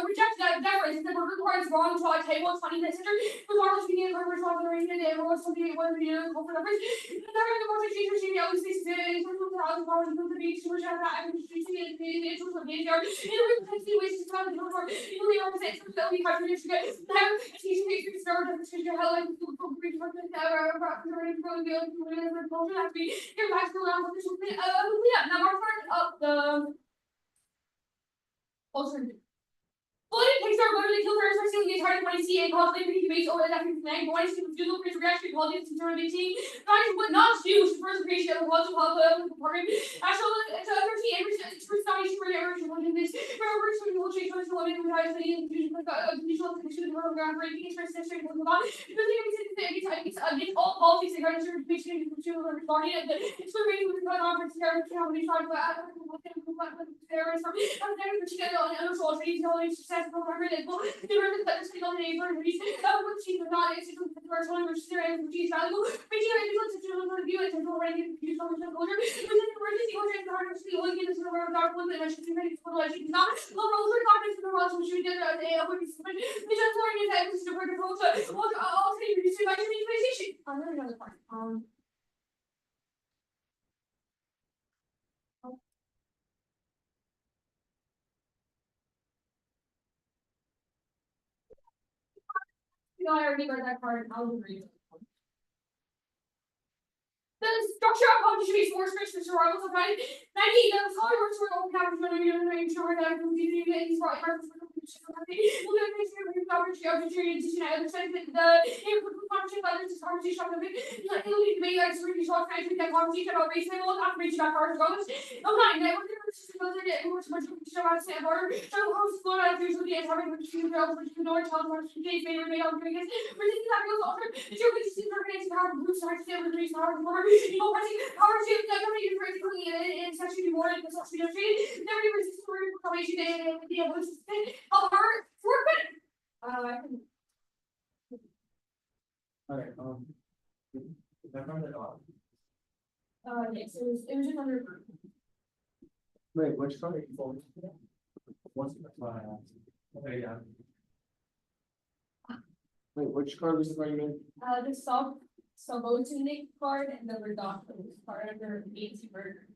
reject that deference. The burger card is wrong to a table 20 minutes. Regardless of being a purpose of the arrangement, it was something it was the for numbers. The number of the most change she always says in terms of $1,000 to the beach, which I have to see it in terms of days yard. In order to see ways to come to the door, you really are saying something that we have to get never teaching the start of the schedule how like to complete for the hour from the culture that we get back to the last yeah now our part of the alternative. Floating pigs are literally killed first, especially the entire NDCA conflict with debates over the definition of land. One is to do the reaction politics in 2018. Not what not to do, which first creation of lots of public department. Actually, it's a 38% foundation for the average one in this. Remember, so we will change what is the limit with high study and conditional condition of the program for any express history and move on. Because against all politics and guidance to patient and consumer authority and the it's for rating with the conference here, which how many times there is from there which get on and also trees no successful reliable the river that is on the neighbor reason which is not is to the first one which is there and which is valuable which is to review it and already use so much older which is emergency order and hard to only get into the world dark one that should be ready for like not the roller copies of the roles which we did the which is which I'm sorry is that was the word of I'll say you see my PlayStation. I'm really another part. You know, I already read that part. I'll agree. The structure of competition is more strict than survival of 90. The scholar works for open campus when you're going to ensure that these right markers for competition. We'll do this for the coverage of the trade edition. I understand that the competition by this conversation of it. It will be made like really short time to get conversation about race level, confirmation about cars goes. Okay, now we're going to go there and we're going to show us and order. So host floor out there's the having which you know, which you know, tell them days may or may not doing this. We're thinking that goes offer. The two which seems organized to have blue side stand with race power. You know, I think power to the company is very quickly and sexually more than the social negotiated. Never even resist for information and the able to spend our work. I can. Alright, remember that all. Yes, it was just under. Wait, which card are you folding? What's the okay, yeah. Wait, which card was the card you made? The subordinate card and the reduction card under AC burger.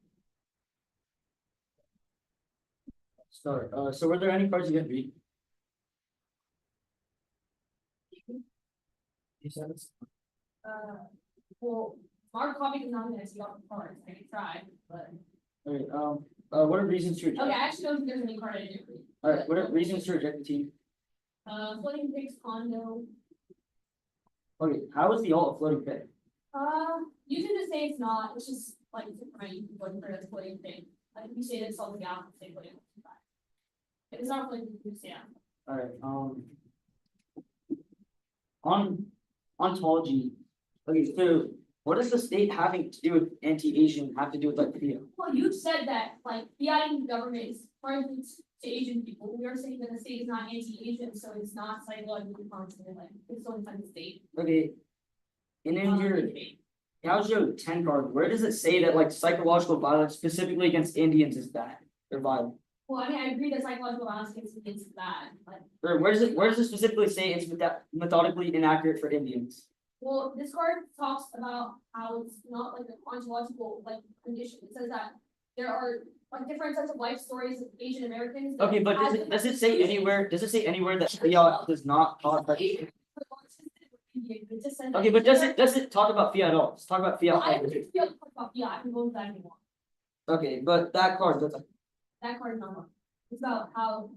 Sorry, so were there any cards you didn't read? You said it's. Well, our copy is not gonna see all the cards. I can try, but Alright, what are reasons to reject? okay, I actually don't think there's any card I didn't read. Alright, what are reasons to reject the team? Floating pigs condo. Okay, how is the alt a floating pit? You can just say it's not. It's just like different. What for the floating thing. Like you say it's something out. Say floating. If it's not floating, you say yeah. Alright, on ontology, okay, so what does the state having to do with anti-Asian have to do with like FIA? Well, you said that like fiating government is friendly to Asian people. We are saying that the state is not anti-Asian, so it's not psychologically harmful. Like it's still inside the state. Okay. And in your, how's your 10 card, where does it say that like psychological violence specifically against Indians is bad or violent? Well, I mean, I agree that psychological violence against Indians is bad, but Or where does it specifically say it's methodically inaccurate for Indians? well, this card talks about how it's not like an ontological like condition. It says that there are like different sets of life stories of Asian Americans. that Okay, but has does it different say anywhere, does it say anywhere that FIA does not talk about? It just says that- Okay, but does it talk about FIA at all? Let's talk about FIA. Well, I don't think feel about yeah, I can go into that if you want. Okay, but that card, That card is not one. It's about how.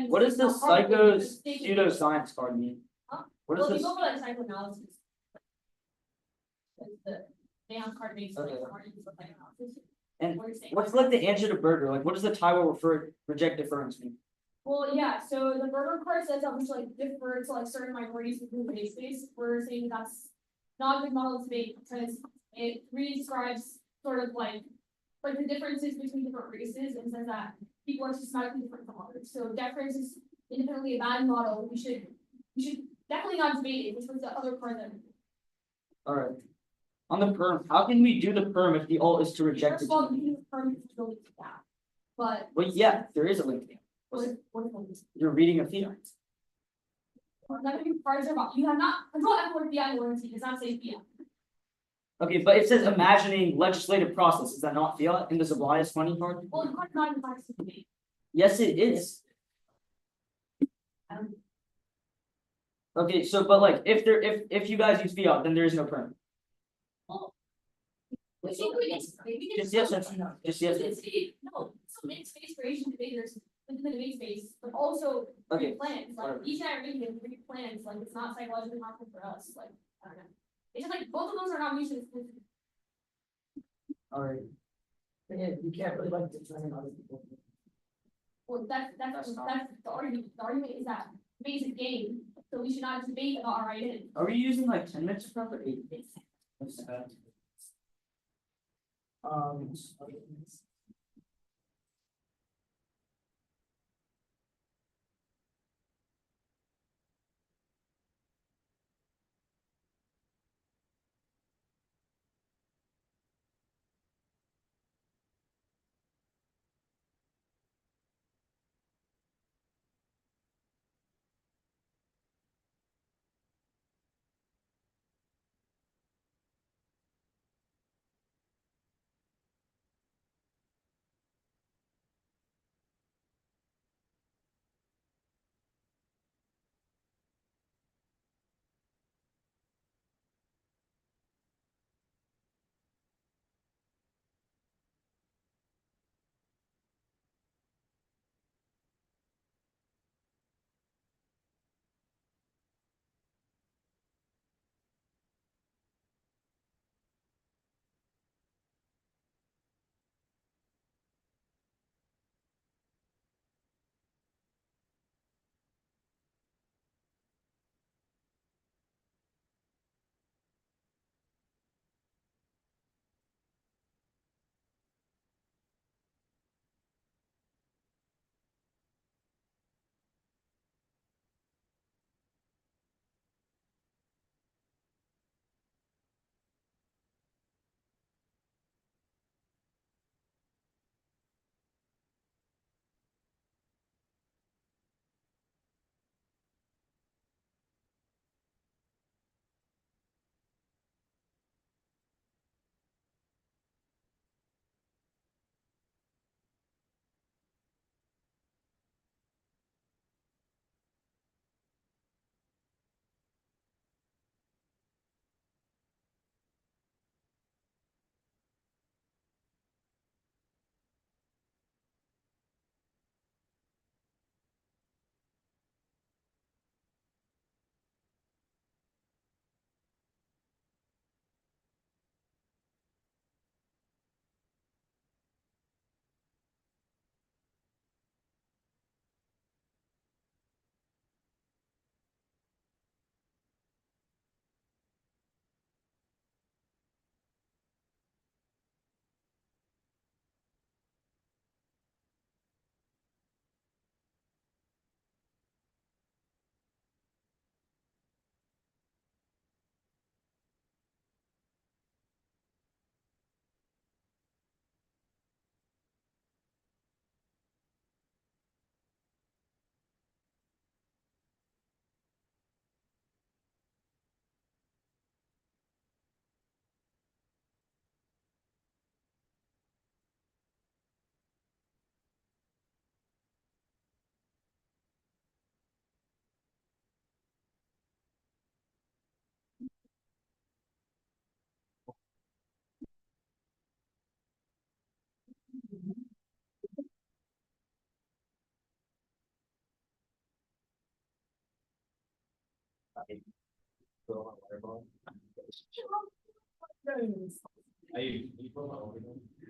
what does the how harmful psycho the state- pseudoscience card mean? Huh? What Well, is if this? you go for like psychoanalysis. Because the damn card makes like Okay. arguments with psychoanalysis. And What you're saying. what's like the answer to burger? Like, what does the Taiwo reject deference mean? Well, yeah, so the burger card says that we should like defer to like certain minorities within the space. We're saying that's not a good model to make because it describes sort of like the differences between different races and says that people are systematically different from others. So deference is independently a bad model. We should definitely not debate it, which was the other part that. Alright. On the perm, how can we do the perm if the alt is to reject First the of all, team? you can permit to go to that. But Well, yeah, there is a link there. what is You're reading a FIA. none of your cards are about, you have not, control F word fiat warranty, does not say fiat. Okay, but it says imagining legislative process. Is that not FIA in the Zablias money card? Well, the card's not even participating. Yes, it is. Um, Okay, so but like if you guys use fiat, then there is no perm. We think we can Just yes, that's just yes. No, so make space for Asian debaters within the debate space, but also Okay. plans, like Alright. each and every reading and read plans, like it's not psychologically harmful for us, like, I don't know. It's just like both of those are not mutually exclusive. Alright. Yeah, you can't really like determine other people. Well, that's the argument is that debate is a game, so we should not debate about our identity. Are we using like 10 minutes of prep or 8? It's-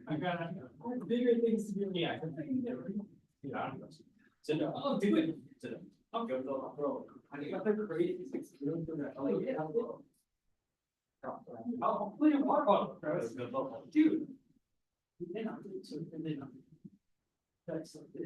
I got bigger things to do. Yeah. So no, I'll do it. I'll go bro. I got the craziest experience for that. Oh yeah. I'll put your water bottle, bro. Dude. That's something.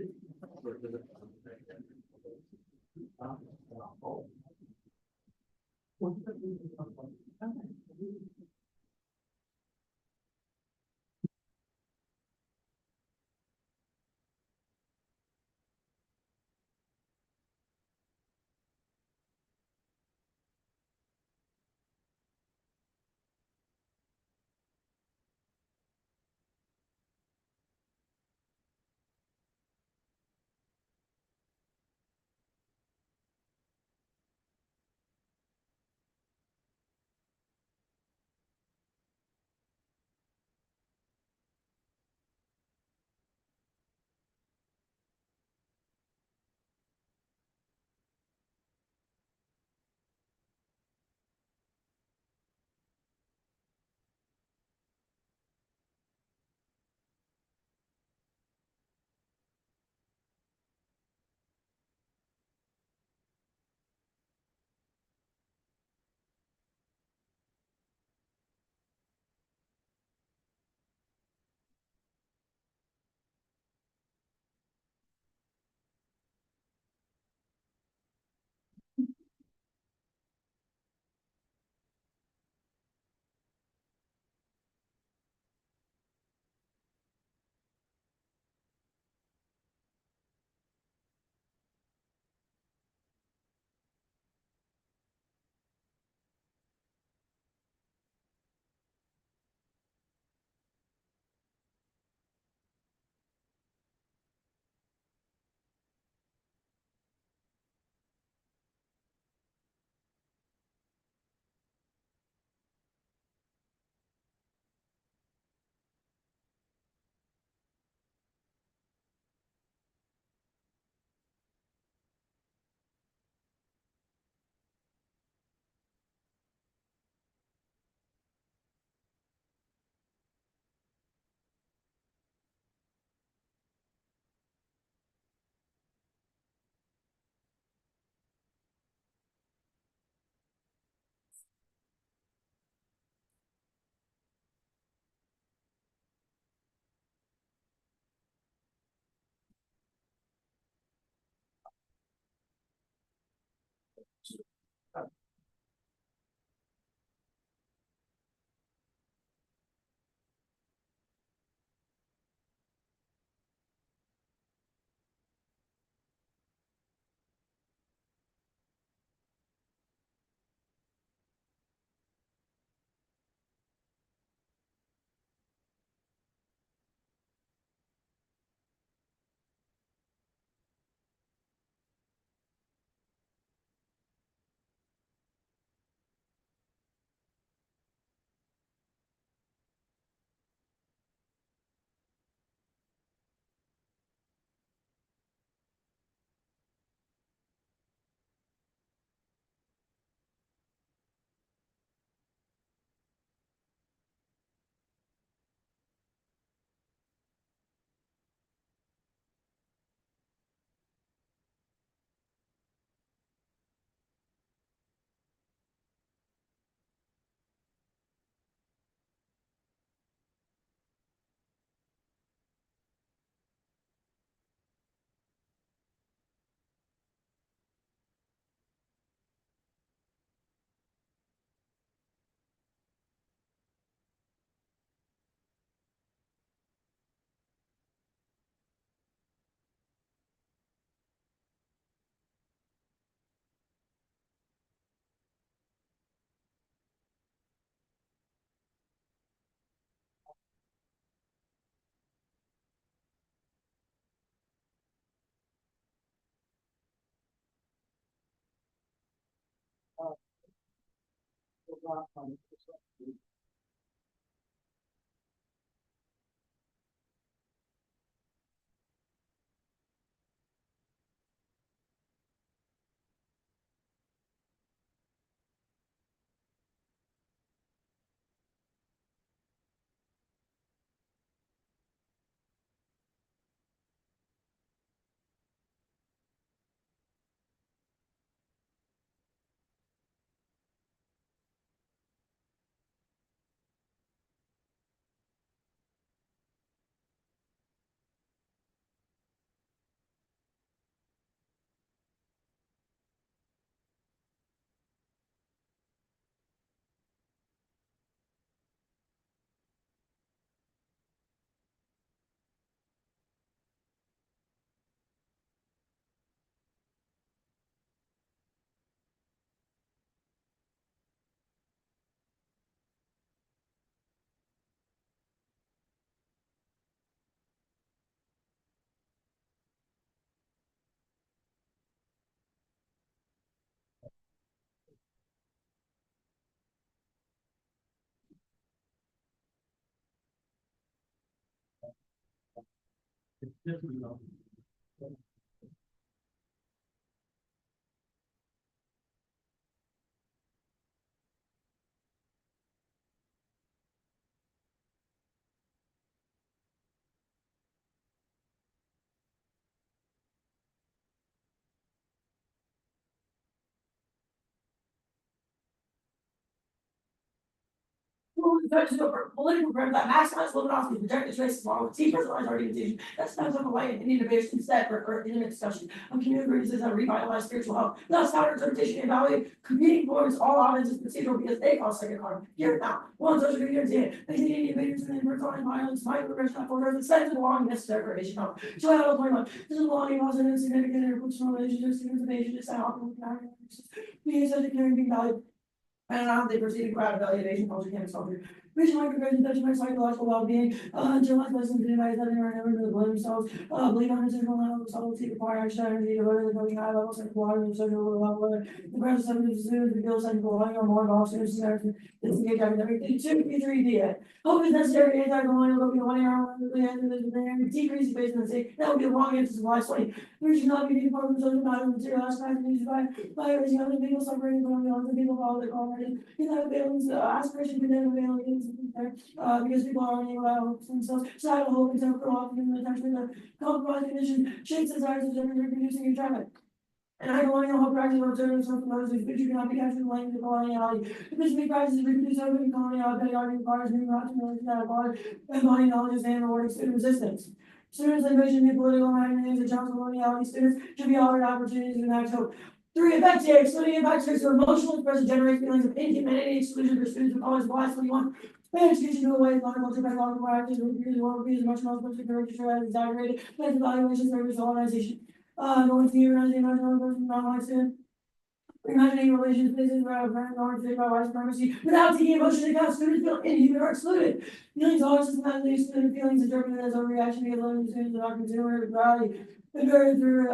Well, we try to do a political program that maximizes luminosity, project the traces along with depersonalized organization. That's not something like an innovation instead for intimate discussion of community reasons that revitalize spiritual health. Thus, counterinterpretation and evaluate competing forms all offenses procedural because they cause second harm. Here and now, one social media exam, maintaining invaders and returning violence, microaggression, for the sense of belonging necessary for Asian health. Joy out of 21. This is belonging also in significant interpersonal relationships, students of Asian descent, often with being such a caring being valued. And now they proceed to grab evaluation culture, campus culture. Regional microaggression, touching my psychological well-being, generalized lessons to device that are never to blame themselves, believe on decisional level, subtlety, require action, energy, to learn the coding high level, psych water, social level, the presence of the students, the feel psychical, or more involved students, disengage academic, future EDA. Hope is necessary, anti-colonial, looking 1 hour, decrease based on the state, that would be a wrong answer to the last 20. There should not be part of the social matter material aspects used by raising other people suffering from the other people all the already. You know, feelings, aspiration to them available because people are only allowed themselves. Societal hope and temporal often in the attention of compromise condition, shapes desires of gender reproducing and traffic. And I don't know how practice of alternatives from those whose future cannot be captured in language of coloniality. If this big practice reproduce over in coloniality, pedagogy requires new opportunities that apply embodying knowledge and rewarding student resistance. Students envision new political imaginings and challenge coloniality. Students should be offered opportunities to enact hope. 3, effective, excluding impactors who emotionally express generate feelings of inhumanity, exclusion for students of colors, bias, 21. Education to away, culture, pedagogical practice, reviews, world reviews, emotional, exaggerated, evaluation, service, organization. Going to organizing, non-white student. Imagining relations, places where a parent or by white supremacy, without taking emotion into account, students feel inhuman or excluded. Feelings are systematically excluded, feelings interpreted as a reaction to learning students without consumer value. Converted through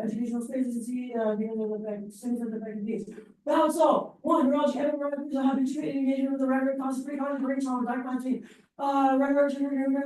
educational spaces to see the effect, students of the effective needs. Balance all. 1, neurology, everyone have been treated engagement with the rhetoric, constant pre-conscious brain trauma, background team. Rhetoric, rhetoric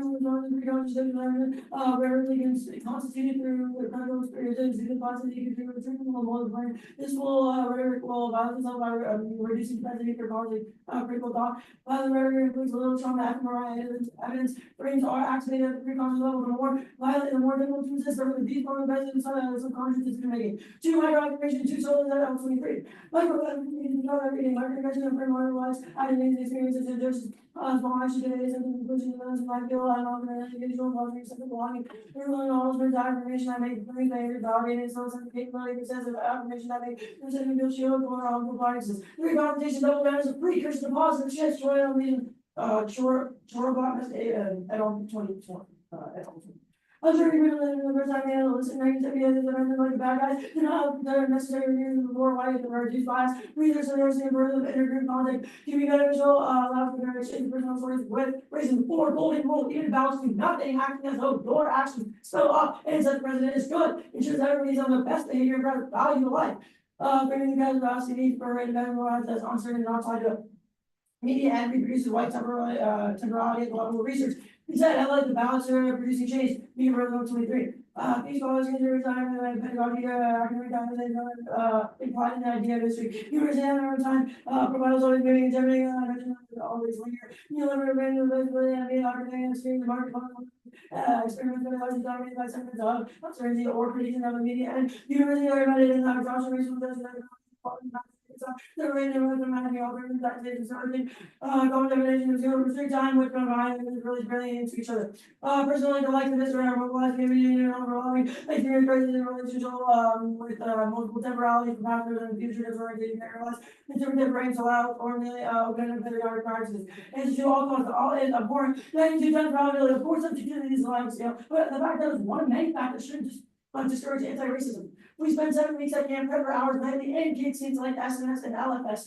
constituted through the credible experiences, the capacity to do retrieval of all the brain. This will rhetoric will balance itself by reducing capacity for causing critical thought. The rhetoric includes a little trauma, fMRI evidence. Brains are activated at the pre-conscious level. The more violent, the more difficult to resist. The deep form of the subconscious decision making. 2, microaggravation, 2 souls that are 23. Microaggravation, microaggravation of framework lives, adding experiences and just small action today, and conclusion of those I feel I'm not an individual, causing acceptable belonging. Everyone knows there's affirmation I make, behavior, validated, so it's a capability, says of affirmation I make, there's a new shield going on with biases. 3, confrontation, double down as a precursor to positive shifts, joy on the Chorobot at all 2020. Observing the first time they listen negativity as like bad guys, do not have the necessary reviews before white or reduce bias, research and understand further of intergroup contact, can be beneficial, allow for their exchange personal stories with raising 4 golden rules, even balancing nothing, acting as though your actions spell up and said the president is good, ensures everybody's on the best behavior and value of life. Bringing the capacity for rate of everyone as uncertain and outside of media and reproduces white temporality at the level of research. Instead, I like the balance of producing change, being around 23. These scholars can do time and pedagogy, academic time, implied in the idea of history. University over time, provides always moving and generating, I mentioned always linear. You never remain in the visibility and being academic and screen the market, experiments that are dominated by segments of uncertainty or prediction of the media, and university are embedded in observation with the random with the manual algorithms that they deserve common definition of zero restrict time which combine is really brilliant into each other. Personally, the collectivists are mobilized community and overwhelming experience crisis in relationship with multiple temporalities, factors, and future disorientation paralyzed. Interpretive brains allow formally open and pedagogic practices. And to all costs, all is abhorrent. 92 times probability, of course, subjectivity is lying scale, but the fact that it's one main factor shouldn't just discourage anti-racism. We spend 7 weeks at camp prep for hours nightly, and kids seems like SNS and LFS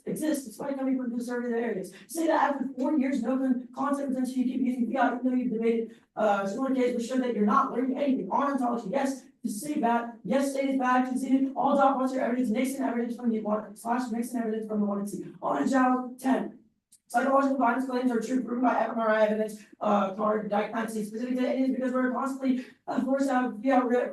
exist despite coming from conservative areas. Say that after 4 years, no concept potential you keep using fiat, even though you've debated similar cases will show that you're not learning anything on ontology. Yes, to say bad, yes, state is bad, conceded, all dot points are evidence, Nixon evidence from the one / Nixon evidence from the 1 and C. On a child 10. Psychological violence claims are true, proven by fMRI evidence, card diagnostic specific to Indians because we're constantly forced to have,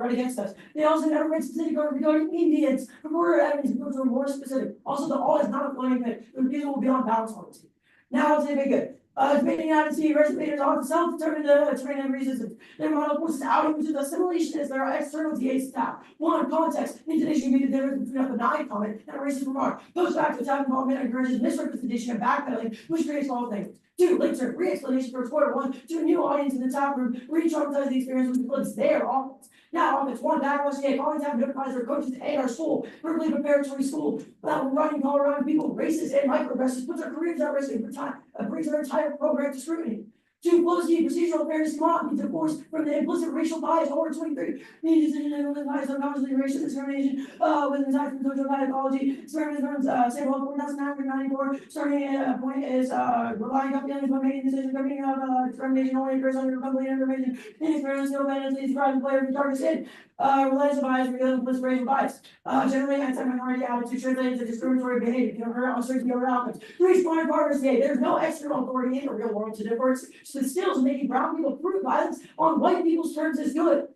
right against us. They also never read specific regarding Indians, for more evidence, because we're more specific. Also, the all is not a floating pit, the refusal will be on balance policy. Now, I'll say very good. Debating out to see reservators on self-determined terrain and resistance. Their model pushes out into the assimilation as their external DA staff. One, context. In today's media, the difference between a benign comment and a racist remark. Goes back to attack involvement and encourages misrepresentation and backpedaling, which creates false things. Two, later re-explanation for quarter one to a new audience in the tap room, re-traumatize the experience with what's their offense. Now, offense one, backlash today, calling tap notifies their coaches and our school, Berkeley Preparatory School, that running Colorado people, racist and microaggressive, puts their careers at risk and brings their entire program to scrutiny. Two, policy procedural fairness cannot be divorced from the implicit racial bias over 23. Meaning decision and bias unconsciously racial discrimination, with an attack from social psychology, experimented from St. Paul 1994, starting at a point is relying on feelings when making decisions, governing of discrimination only occurs under complete information, inexperience, no benefits, describing player of target sin, reliance bias, because of implicit racial bias. Generally anti-minority attitude translated to discriminatory behavior, can occur on certain other outcomes. Three, smart partners today, there's no external authority in the real world to divorce. So still making brown people prove violence on white people's terms is good.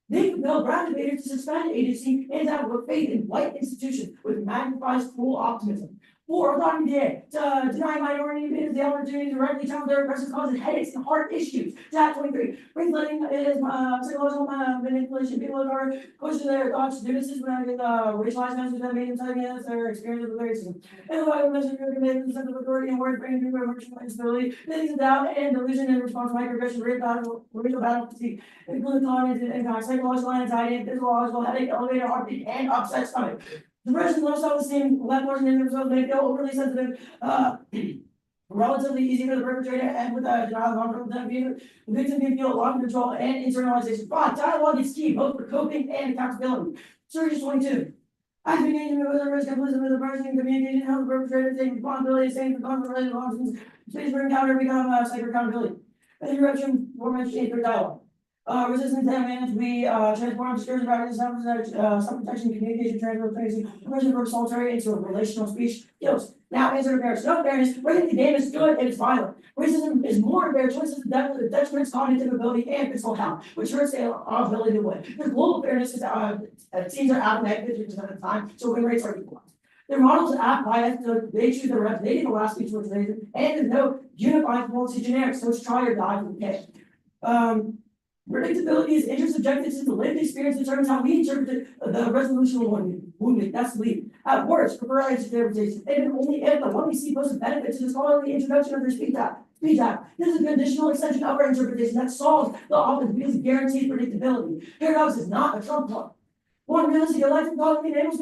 They compel brown debaters to suspend agency and to have faith in white institutions with magnifies cruel optimism. Four, autonomy today, to deny minority debaters the opportunity to directly challenge their oppressive causes headaches and heart issues. Tab 23, brings letting is psychological manipulation. People are pushing their thoughts, differences when racialized messages that made them telling us their experience with racism. And the Bible message committed the sense of authority and words bringing people emotional instability, feelings of doubt and delusion in response to microaggression, racial battle fatigue, including cognitive impact, psychological anxiety, and physiological headache, elevated heartbeat, and upset stomach. Depression, low self-esteem, left portion in themselves may feel overly sensitive, relatively easy for the perpetrator, and with a denial of harm, the victim can feel loss of control and internalization. But dialogue is key, both for coping and accountability. Surgery 22. Active engagement with the risk of losing with the person in communication, help the perpetrator take responsibility, same for conflict-related options, space for encounter, become psycho accountability. Interruption, formation, for dialogue. Resistance damage, we transform discouraging practices, self-protection, communication, transportation, immersion for solitary into a relational speech skills. Now, answer to fairness. No fairness, raising the game is good and it's violent. Racism is more unfair choices that detriments cognitive ability and physical health, which hurts our ability to win. There's global fairness is teams are out of 50% of the time, so win rates are equalized. Their models act biased, so they choose their reps, they get the last speech for racism, and there's no unified policy generic, so it's try or die for the case. Predictability is intersubjective since the lived experience determines how we interpret the resolution of movement. That's the lead. At worst, prefer interpretation. Even only if the one we see poses benefit to the scholarly introduction of their speech act. This is a conditional extension of our interpretation that solves the office because it guarantees predictability. Paradox is not a trump card. One realistic electric autonomy enables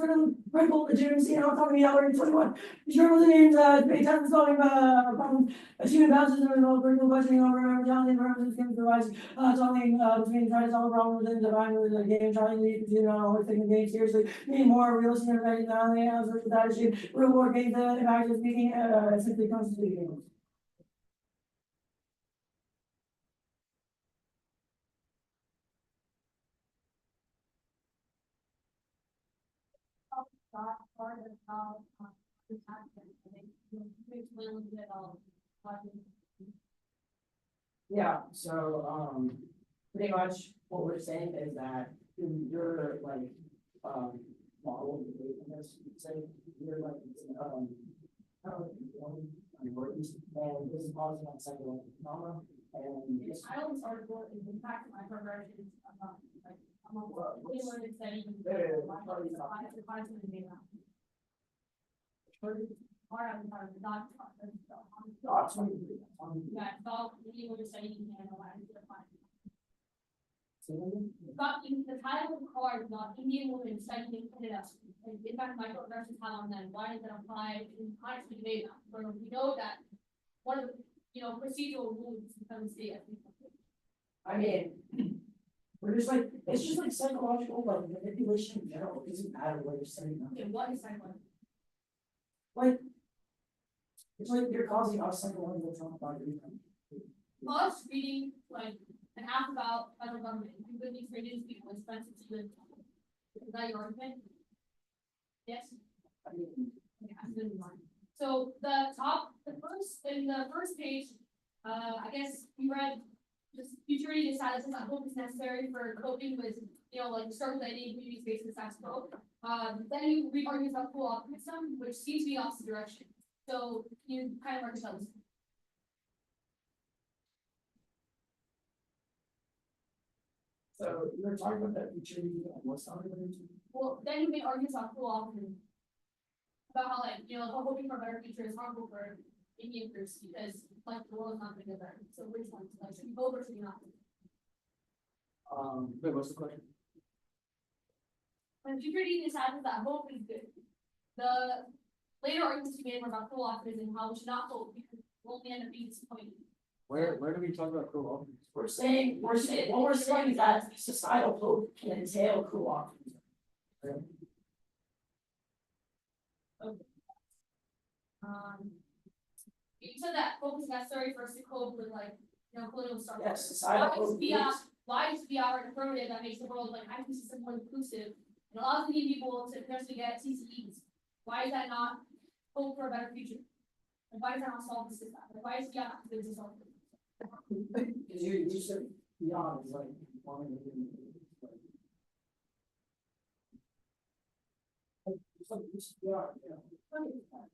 critical legitimacy and autonomy out in 21. Journalism means many times solving problems, achieving balances and critical questioning over challenging purposes can provide solving between trying to solve a problem within the divine with a game, trying to not always taking the game seriously, being more realistic and effective, not only as with that issue, real world games that impact speaking simply comes to speaking. Part of how this happens, I think, makes me a little bit Yeah, so pretty much what we're saying is that in your like model in this, say you're like and this is causing on psychological trauma and Yes, I always article is impact my progression. I'm a feeling studying. Or I'm part of the doctor. Yeah, it's all really what you're studying and analyzing the findings. The title of the card is not Indian women studying in Canada. And in fact, microaggressions have on them. Why does that apply in context of debate? Where we know that one of the procedural rules becomes the I mean, we're just like, it's just like psychological like manipulation in general. It doesn't matter what you're saying. okay, what is psychological? Like, it's like you're causing us psychological trauma by reading. Us reading like an app about federal government, you could be created people expensive to live. Is that your argument? Yes. I mean, Okay, I'm good with mine. So in the first page, I guess we read just futurity decided that hope is necessary for coping with, like start with any community space in status quo. Then you read arguments about cool optimism, which seems to be opposite direction. So you kind of reconcile this. So you're talking about that future, what's on it? Well, then you make arguments about cool optimism. About how how hoping for a better future is harmful for Indian groups because like the world's not gonna get better. So which one? Like should we vote or should we not? Wait, what's the question? When futurity decides that hope is good. The later arguments you made were about cool optimism, how we should not hope because we'll only end up being disappointed. Where do we talk about cruel optimism? What we're saying is that societal hope can entail cool optimism. You said that hope is necessary for us to cope with political stuff. Yes, societal hope. Why is VR an affirmative that makes the world like I system more inclusive and allows many people to potentially get CCEs? Why is that not hope for a better future? And why does that not solve the system? Like, why is VR not good to solve it? Because you said beyond is like one of the.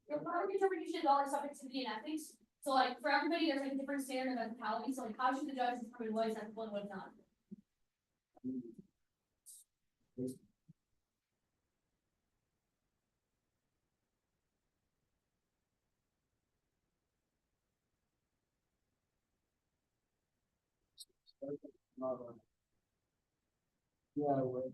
Your product interpretation is always subject to the ethics. So like for everybody, there's like a different standard of ethicality. So like how should the judge determine what is ethical and what is not? Yeah, well,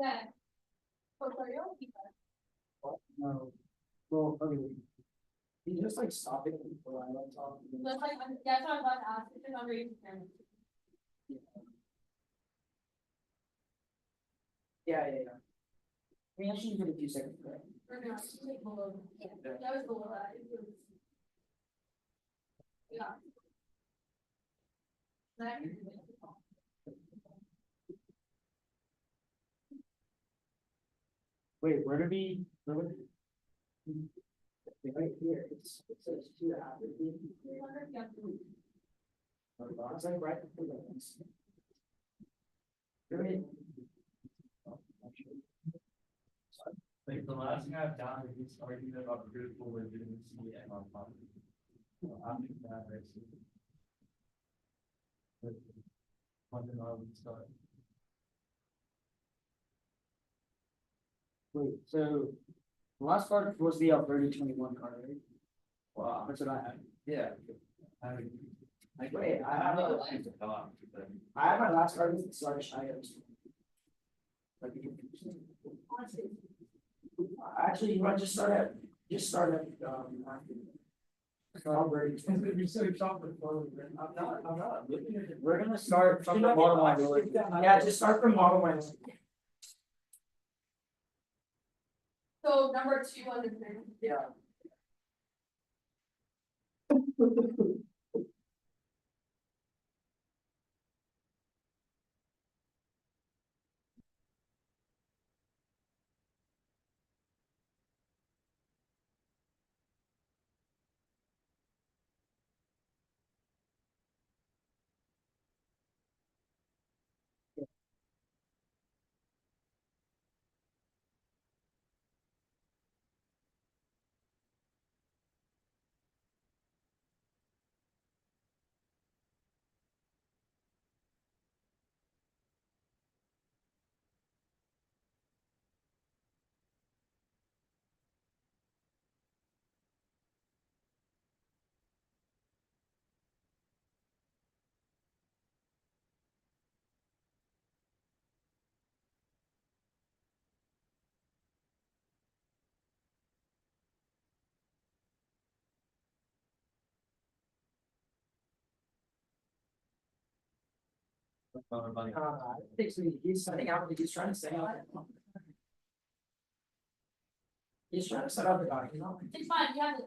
That. no. Well, okay. You just like stop it before I like talking. That's like, that's what I'm about to ask, if it's under your concern. Yeah. We actually did a few seconds ago. Or not, it's like below. That was below that. It was- Yeah. That- Wait, where did we? Right here, it says 2 hours. Yeah. It's like right before the ones. Right. Like the last thing I've done is this argument about critical legitimacy and autonomy. I'm making that right. Wait, so the last card was the Alberta 21 card, right? Wow, that's what I had. Yeah. Wait, I have my last card with the sluggish items. Like, actually, you want to just start at. Alberta. I'm not. We're gonna start from the bottom line. Yeah, just start from model one. So number 2 on the thing. Yeah. Everybody. I think so. He's setting out, he's trying to set out. He's trying to set up the doc, you know? It's fine, you have to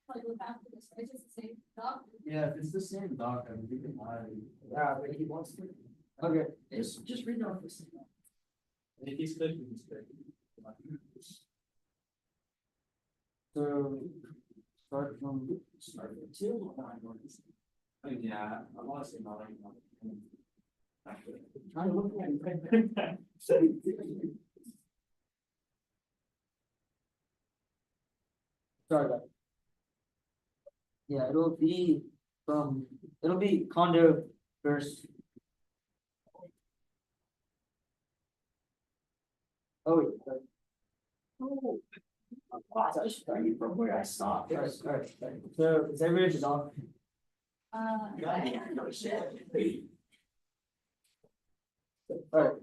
like look after this, right? It's just the same stuff. Yeah, if it's the same doc, I mean, we can hide. Yeah, but he wants to. Okay, just read off this. If he's clicking, he's clicking. So. Start from. Two. I mean, yeah, I wanna say not like. Trying to look at it. Sorry about that. Yeah, it'll be condo first. Oh, wait, sorry. Oh. Wow, I should tell you from where I stopped. Alright, so is everybody just off? No shit. Alright.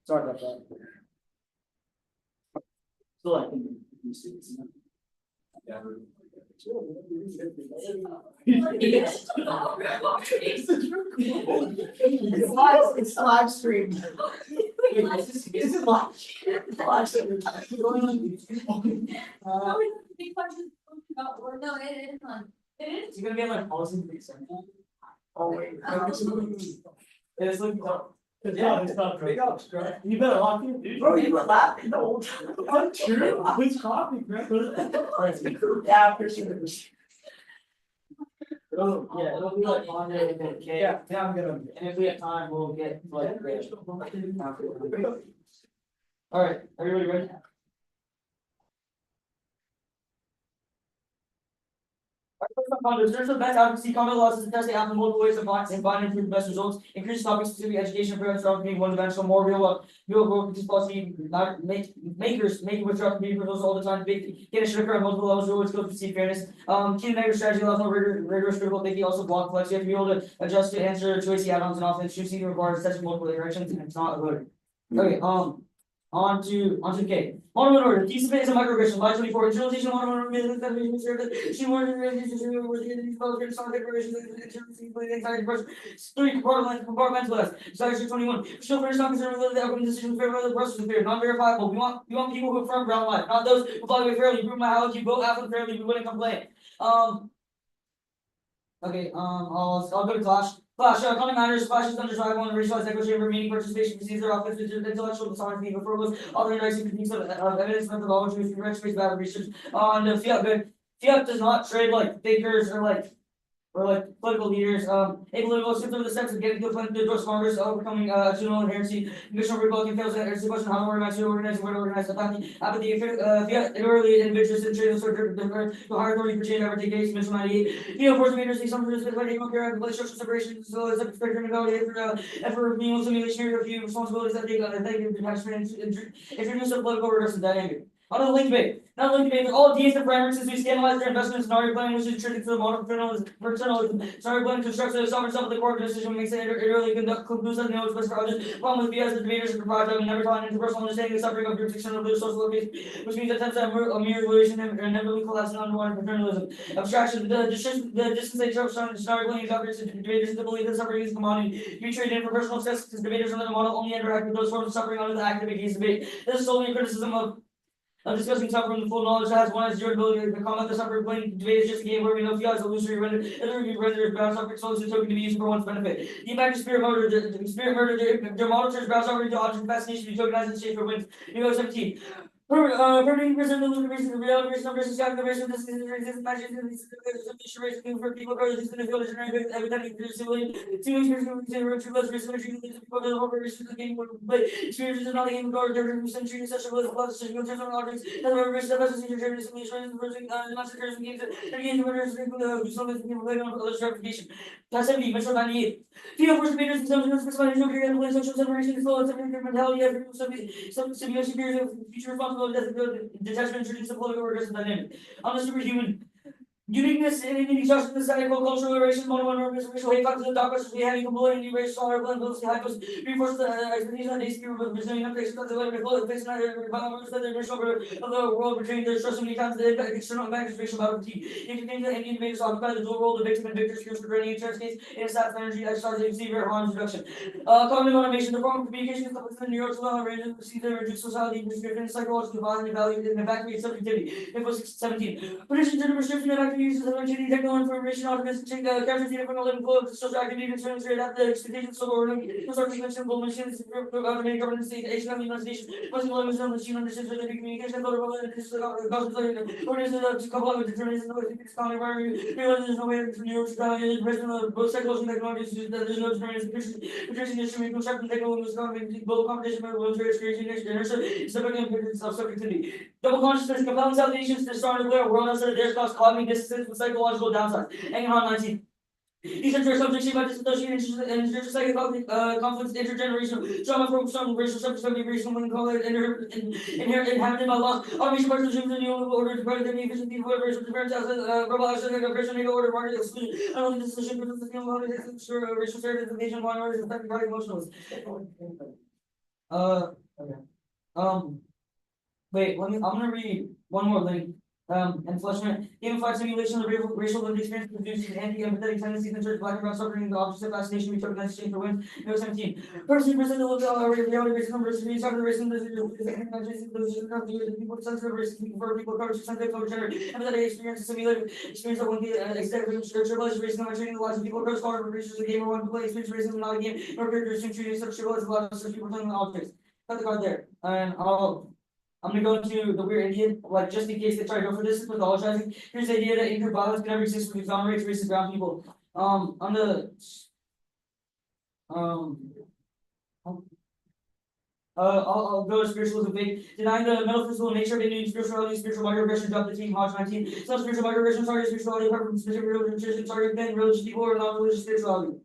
Sorry about that. Still, I think. Yeah. It's live stream. This is live. Big questions about work. No, it is fun. It is. It's gonna be like policy example. Oh wait. It's looking up. It's not Big ups, bro. You better lock in, dude. Bro, you were laughing the whole time. True. Who's coffee, bro? Yeah, for sure. Yeah, it'll be like on there and then, okay? Yeah, I'm gonna. And if we have time, we'll get like. Alright, everybody ready? There's the best advocacy condo laws is testing out the multiple ways to find and find and improve the best results. Increase topic specific education programs from being one dimensional, more real world this policy not making with our community rules all the time. Big get a sugar on multiple levels, always go to see fairness. Key negative strategy allows no rigorous critical thinking, also block flex. You have to be able to adjust to answer choice add-ons and offense. Choosing requires testing multiple directions and it's not a vote. Okay, on to K. Monomono order. Key submit is a microaggression. Line 24. Generalization monomono business that we serve that she wanted these politics on declarations and 3 compartmentalized. Section 21. Still finish not concerned with the outcome decision fair by the Brussels affair. Non-verifiable. We want people who affirm ground life, not those who fly away fairly. Prove my how you vote out fairly. We wouldn't complain. Okay, I'll go to Clash. Common matters, clashes under survival and racialized echo chamber, meaning participation procedures are often intellectual dishonesty, before those other techniques of evidence methodology, research based battle research on the fiat good. Fiat does not trade like thinkers or political leaders. Apolitical symptom of the steps of getting to the door smarters, overcoming general inherency, mission Republican fails to answer the question how to organize, where to organize, apathy, fiat, early individuals in trade to higher authority for change over decades, mission 98. Force meters, these some social separation, so as a spectrum effort, meaningful simulation, review, responsibilities that they got, and they can introduce a political regressive dynamic. On the link debate. Not link debate, all DS and parameters since we scandalize their investment in scenario planning, which is intrinsic to the model of paternalism. Scenario planning constructs the sovereign self of the core decision makes it early concludes that no express for others. Problem with BS, the debaters are deprived of never taught interpersonal understanding the suffering of jurisdiction of the social location, which means attempts at a mere relation and inevitably collapse under paternalism. Abstraction, the distance they show scenario planning is obvious to debaters to believe that suffering is a commodity. To be traded in for personal success, because debaters under the model only interact with those forms of suffering under the active against debate. This is solely a criticism of discussing suffering with full knowledge has one has durability. The comment the suffering playing debate is just a game where we know few has illusory rendered brown suffering so as a token to be used for one's benefit. The impact of spirit murder, their model turns brown suffering into object of fascination to be tokenized in shape for wins. 17. Permitting present the reason the reality versus numbers is the version this is magic for people brothers in the field is evidently civilian 2 experience to less risk for the operation of the game but experience is not a game guard during century such a plus such good on orders that the risk of us in Germany simulation version massacres and games and games winners who some of the related on other certification. Class 70 Metro 98. Field force debaters and some specified no career and social separation is low and mentality every some simulation period of future responsibility detachment introduces a political regressive dynamic. On the superhuman Uniqueness in any just the cycle, cultural racial, monomer, racial hate factors, dark racial, we have equal any racial, or blend, high post, reinforce the expertise and dispute with Brazilian applications of the way before the face and the racial of the world between the stress many times the external impact racial poverty. Intervening the Indian invaders occupy the dual role of victim and victor skills for training in church case in a stats energy exercise they receive harm reduction. Cognitive automation, the form of communication coupled with the neurotransmitter range of receive the reduced society, prescription, psychological value, value, and evacuate subjectivity. Info 17. Predictions and prescription of activities of changing technical information automation captures the different living flow of social activity concerns rate after the expectations of our construction mentionable machines automated governance state Asian administration machine language and machine understands the communication of the organization couple of determination of the economic environment realizes there's no way to neurostrategy president of both psychological technologies that there's no determination producing instrument construction technology global competition with creation inertia is the beginning of subjectivity. Double consciousness compounds out nations to start a clear world outside of theirs cause cognitive dissonance with psychological downsides. Hanging on 19. These are subjects by disassociation and intersecting conflicts intergenerational trauma from some racial subjects of racial and call it inherent inhabited by law. Automation parts of the new order to prevent any efficiency for racial difference as verbal action and oppression and order market exclusion. I don't think this is a racial stereotypification one or is affected by emotionalism. Okay. Wait, I'm gonna read one more link. Enfleshment, gamified simulation of racial lived experience produces anti-empathetic tendencies in church, black and brown suffering, the objects of fascination, we took an exchange for wins. Note 17. Person present the reality racism versus restarted racism, people sensitive racism, for people coverage, sensitive coverage, empathetic experience, simulated experience of one executive tribalism, racism, training the lives of people, coverage, color, racism, the game or one to play, experience racism, not a game, nor characters, treating such tribalism, a lot of such people playing the objects. Cut the card there, and I'm gonna go into the weird Indian, like just in case they try to go for this, pathologizing. Here's the idea that income violence can never exist with exonerates racist brown people. On the I'll go to spiritualism fake. Denying the metaphysical nature of Indian spirituality, spiritual microaggression, drop the team, Hodge 19. Some spiritual microaggression target spirituality apart from specific religion, target then religious people or non-religious spirituality.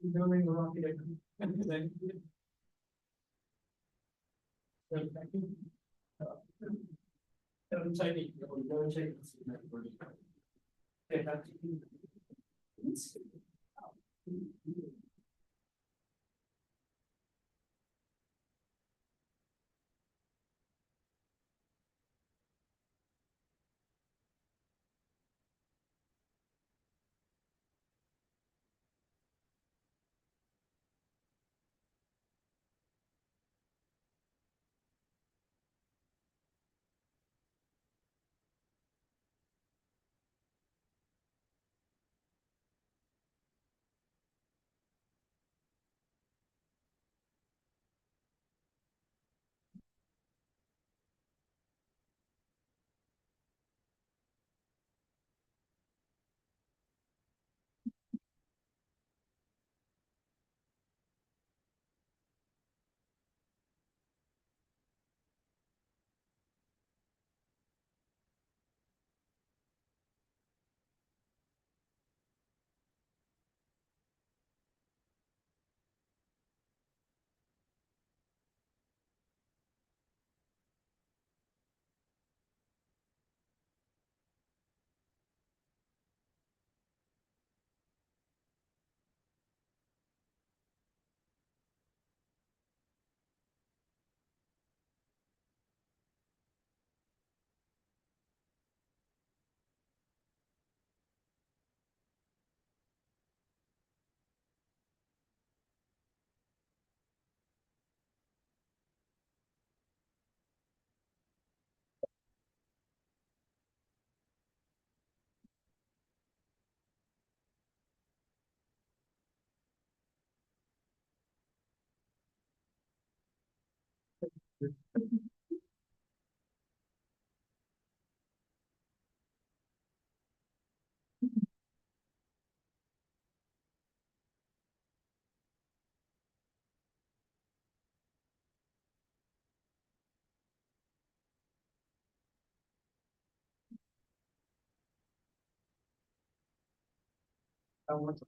Doing the wrong thing. Don't check it, don't check it. Okay, that's. I want to.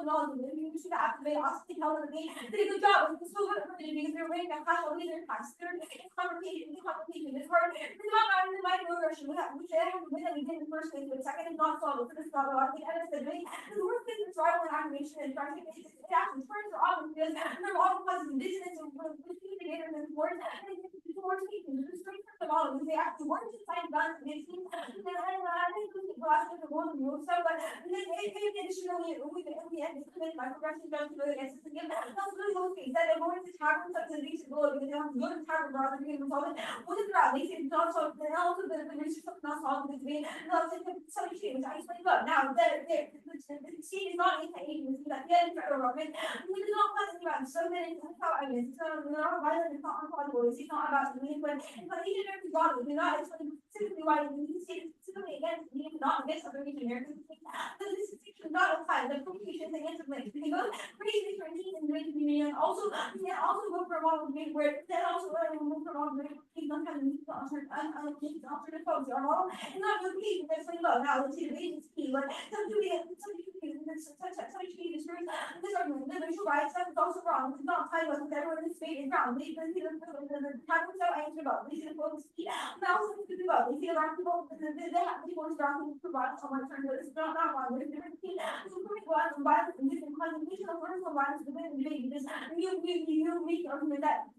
$1,000, and you should activate us to tell them they did a good job, it's still good for them because they're waiting on cash, all these are tax, it's complicated, it's hard, it's not out of the mind rush, we have that we did in the first place, but second is not solved, so this is not I think I said, the worst thing is trial and activation and trying to make it actually turns are often because they're all causes business and with together and words and towards people, the strength of the model, they actually work to find guns and they seem and I think we can cross the one move so but then additionally we had this committed by progressive judge to against this again. That's really those things that are going to tavern such as these go because they have good tavern rather than resolve it. What is that? They say not so then also the research of not solved this way. Not some change. I explain look now that the state is not anti-agency that the other federal government we do not want about so many how I mean it's not violent, it's not unfollowable, it's not about the mean but even if it's wrong, we're not explaining specifically why the state specifically against the not against other region Americans. So this is not apply the appropriations against the like they go pretty different things in the community and also we can also go for a model where then also move from all the don't have to alternate folks our model and not really key because like look now let's see the agency but some this argument the visual rights that's also wrong it's not time with everyone in space is wrong they see the time so answer about they see the folks now also to do about they see the wrong people they have people wrong to provide someone turn to it's not wrong there's different things so pretty well and violence and different contribution of personal violence within the debate because you make the argument that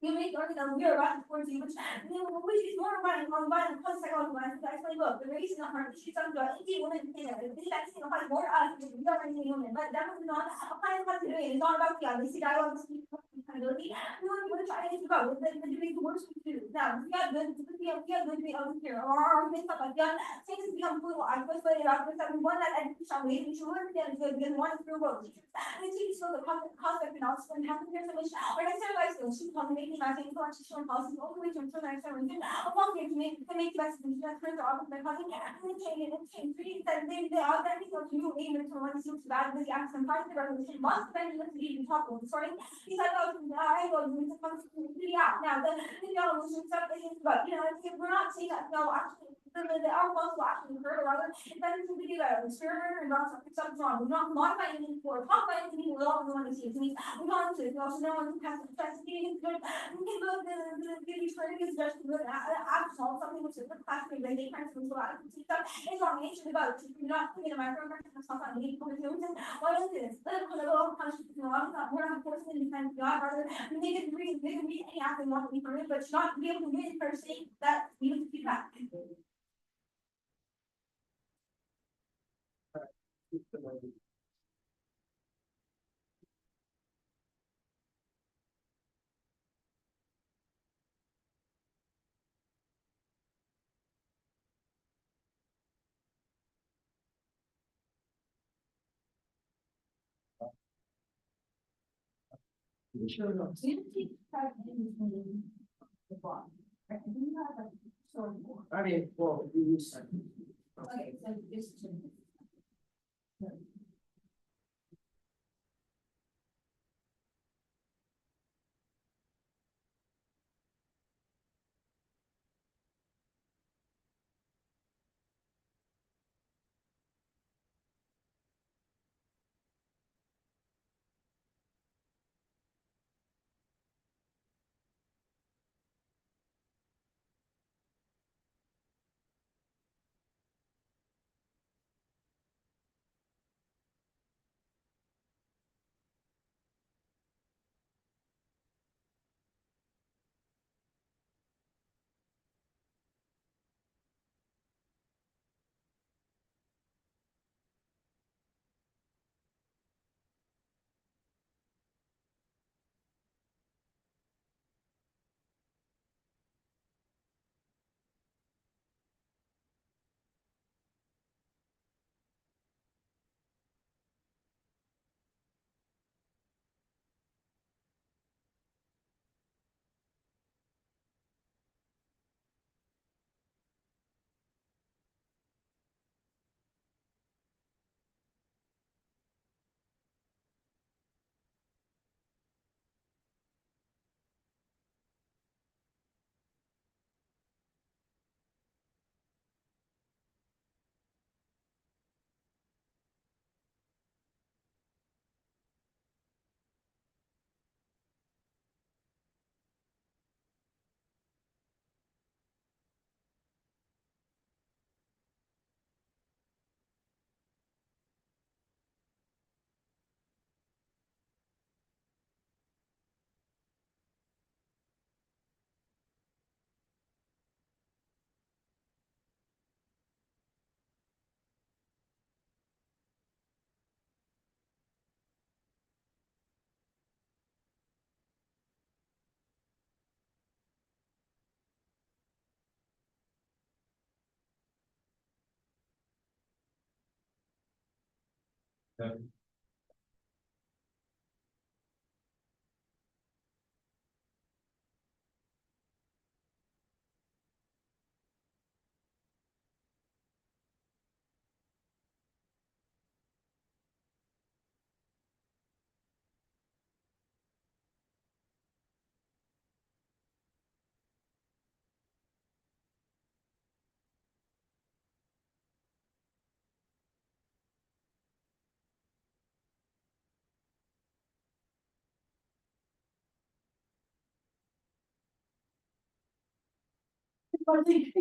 you make the argument that we are about towards you, which is more running on violence plus psychological violence. I explain, look, the race is not hard. She's talking about any woman in it. This vaccine applies more to us because we are any women, but that was not applying what to do. It's not about the other. See, dialogue is accountability. We want to try to go. The debate works we do. Now, we got good debate over here. Or arguments stuff like that. Things become political. I first put it out because we want that education. We should learn to get it good because we want to through both teachers. And teachers know the cost of analysis and have to hear so much. Like I said, like so, she called me making my thing constitutional policies ultimately to ensure that I started along here to make the best decisions that turns out with my cousin and then change treaties that they are that people to you aim to one seems bad with the acts and parts of the resolution must spend the leading talk about sorting. He said, I was going to come to yeah. Now the resolution stuff is but you know we're not saying that no actually our most actually heard or rather it doesn't seem to be that experiment or not something's wrong. We're not modifying anything for talk about anything we all want to see. We want to also no one has to test it good. We can look the returning is just good actual something which is the classroom they can't do a lot of stuff. It's wrong actually about you're not putting a microaggression or something on the communication. Why is this? Let a little punishment we're not forcing any kind of God rather they can read any act they want to be permitted, but not be able to read per se that we need to feedback. I mean, well, we use that. Okay, so this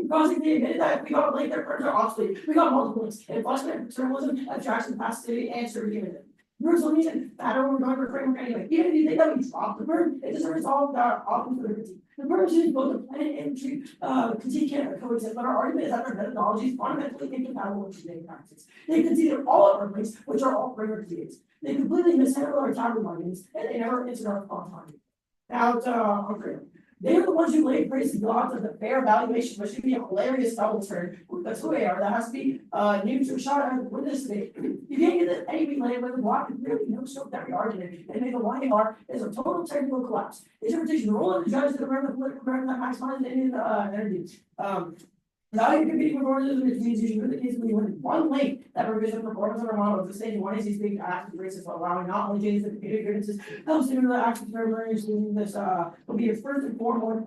Causing the admitted that we got like their further obsolete, we got multiple links, and flexible journalism, abstraction, passivity, and survey. There's a reason that don't remember framework anyway. Even if you think that we drop the burn, it doesn't resolve that often for the critique. The burn is both the planet and tree critique can coexist, but our argument is that our methodologies fundamentally incompatible with today's practices. They consider all of our links, which are all framework critiques. They completely mishandle our time arguments, and they never answer our response. Now on freedom. They are the ones who laid praise to the odds of the fair evaluation, which should be a hilarious double turn. That's who they are. That has to be new to a shot at witness today. You can't get that any land with a block and really no scope every argument. And the lying are is a total technical collapse. Interpretation role of the judge to the political ground that maximizes Indian energy. Now you can be performances, which means you should really case when you win one link that revision performance of our model to say one is these big active races while allowing not only changes the computer grievances, helps to the active learners doing this will be your first and foremost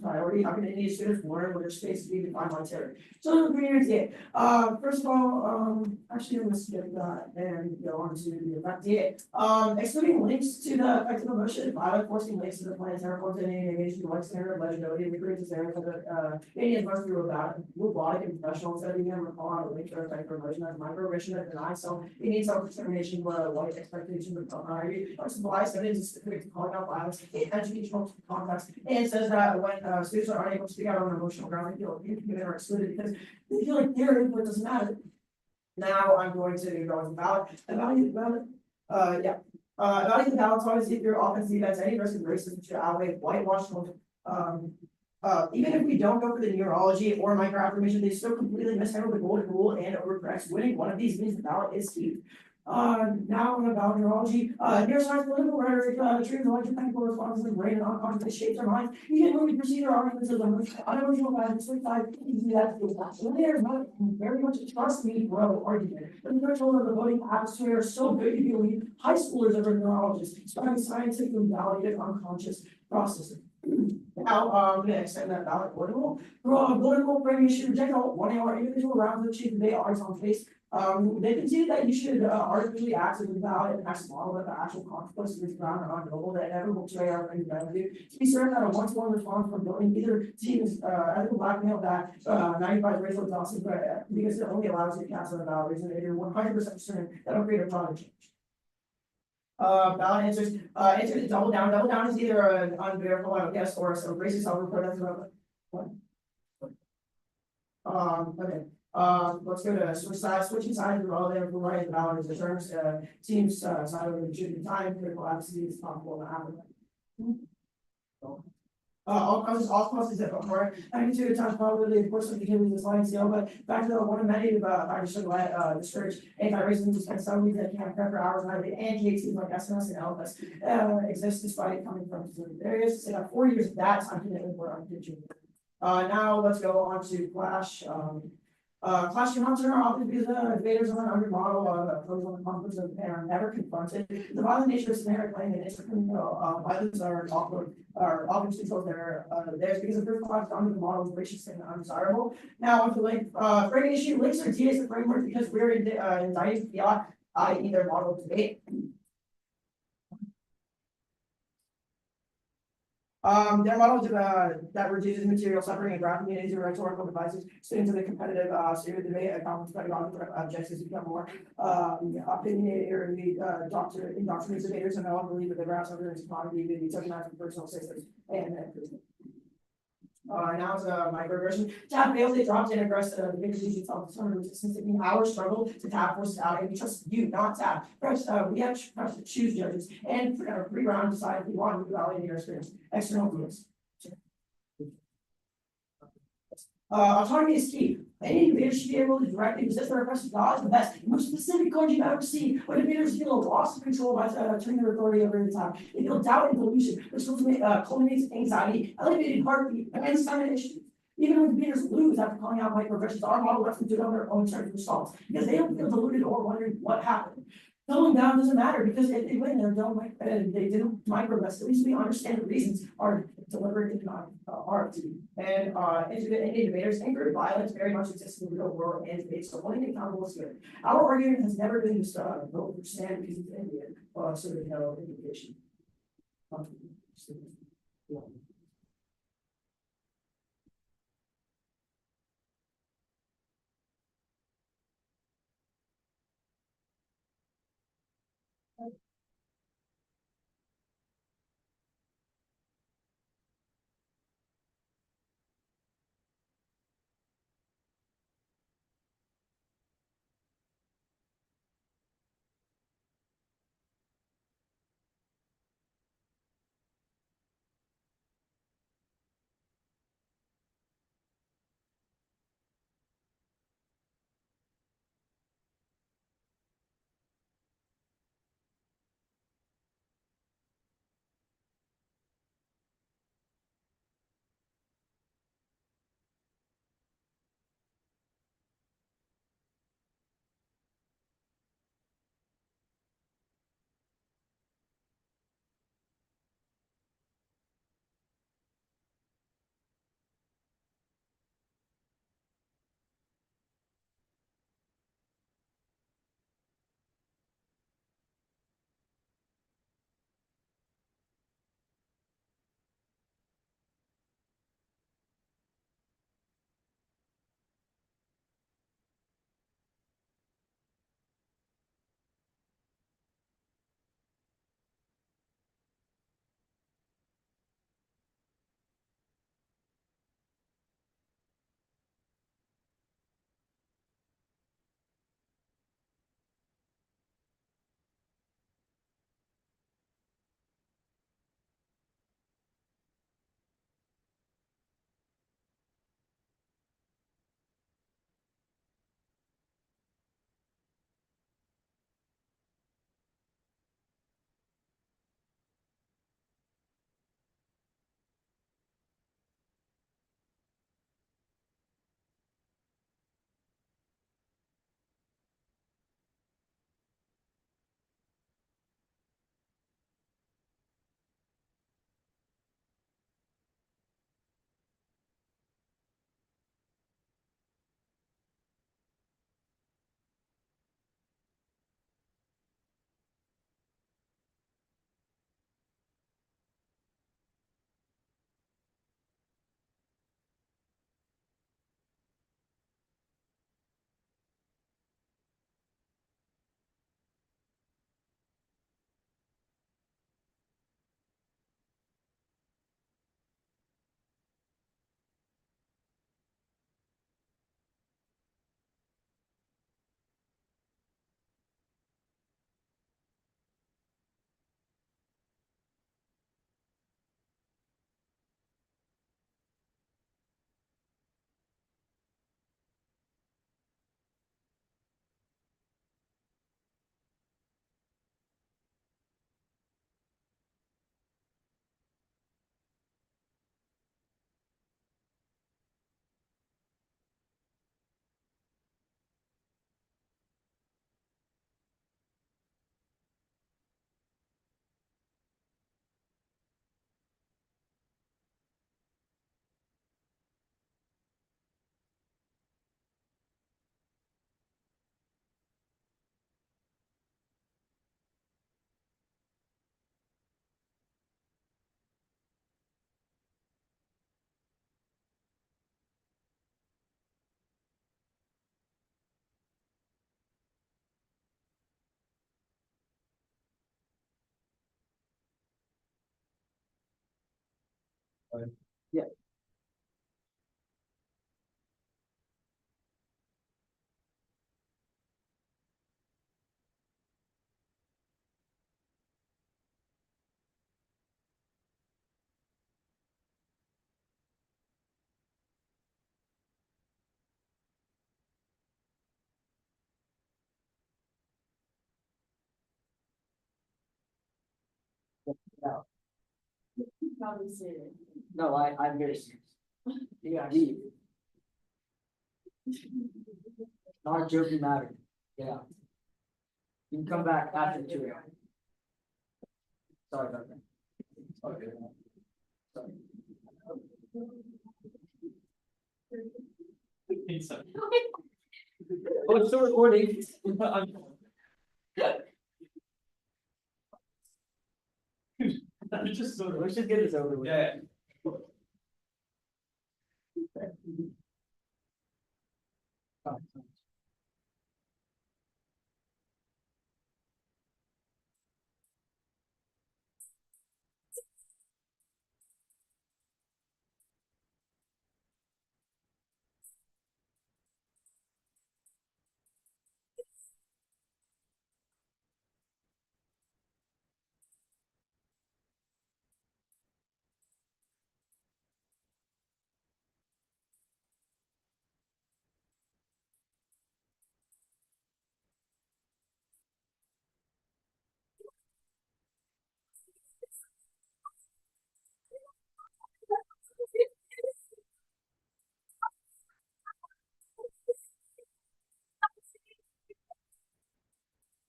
priority. How can Indian students learn where their space is being defined by terror? So the green NDCA. First of all, actually let's get that and go on to the NDCA. Excluding links to the effective emotion, violent forcing links to the planetary forms and engagement like standard legibility, we create this area for the Indians must be robotic and professional instead of being able to call out a link to effective emotion as microaggression that denies self, Indian self-determination, white expectations of authority, or supplies evidence is specific to calling out violence in educational context, and says that when students are unable to speak out on an emotional ground, they feel inhibited or excluded because they feel like their input doesn't matter. Now I'm going to go with the ballot. Evaluate the ballot. Evaluate the ballot. Obviously, if your offense defense, any risk of racism should outweigh whitewash. Even if we don't go for the neurology or microaffirmation, they still completely mishandle the golden rule and overcorrects. Winning one of these means the ballot is key. Now about neurology, neuroscience, political rhetoric, treatment electrotechnical responses in the brain and unconscious shapes our minds. You can really proceed our arguments as unemotional guidance, switch side, you can do that. When there's not very much a trust me, bro, argument. The threshold of the voting atmosphere is so good you believe high schoolers are neurologists, starting scientifically validated unconscious processing. Now, I'm going to extend that ballot political. Political framing should reject all 1 hour individual rounds of chief debate are on face. They conceded that you should artificially act as a ballot and act model that the actual consequences of this ground are unknowable, that inevitable sway our value. To be certain that a one-to-one response from building either team is ethical blackmail that 95 racial exhaustion, because it only allows you to cast on the ballot reason that you're 100% certain that will create a product change. Ballot answers. Answer to double down. Double down is either an unverifiable guess or a racist self-report. What? Okay. Let's go to switch sides. Switching sides is all there for writing the ballot as the terms. Teams side over the shooting time. Critical accuracy is possible to happen. All causes that before 92 times probability, of course, beginning with the sliding scale, but back to the one of many factors should discourage anti-racism despite some reason that can't prep for hours and KTs like SMS and LFS exist despite coming from specific areas. So 4 years of that time commitment for unpitching. Now let's go on to Flash. Clash confronts are often because debaters on an under model of those conflicts of are never confronted. The violent nature of scenario playing and intracriminal violence are often controlled theirs because the first class under the model is racist and undesirable. Now on to link framing issue, links are tedious the framework because we're indicting fiat, i.e. their model of debate. Their model that reduces material suffering and graph communities or rhetorical devices into the competitive sphere of debate. Comments pedagogical objectives become more opinionated or indoctrinates debaters and no one believe that the graphs under this commodity be tokenized for personal systems and now it's a microaggression. Tab fails, it drops in aggressive the biggest issues of determined resistance taking our struggle to tab forces out and we trust you, not tab. First, we have to choose judges and pre-round decide if we want to evaluate your experience. External views. Autonomy is key. Any debater should be able to directly resist or repress laws the best, the most specific code you've ever seen. When debaters feel a loss of control by turning their authority over in time, they feel doubt and delusion, which culminates in anxiety, elevated heartbeat, and silent issues. Even when debaters lose after calling out microaggressions, our model lets them do it on their own starting response because they don't feel deluded or wondering what happened. Doubling down doesn't matter because if they win, they didn't microaggress. At least we understand the reasons are deliberate and not art. And any debaters, anger and violence very much exists in the real world and debates. So holding accountable is good. Our argument has never been to vote for stand because it's Indian, sort of indication. Yeah. Yeah. No, I'm very serious. Yeah. Deep. Not a joking matter, yeah. You can come back after 2 a.m. Sorry about that. Okay. Sorry. Oh, it's still recording. Let's just get this over with. Yeah.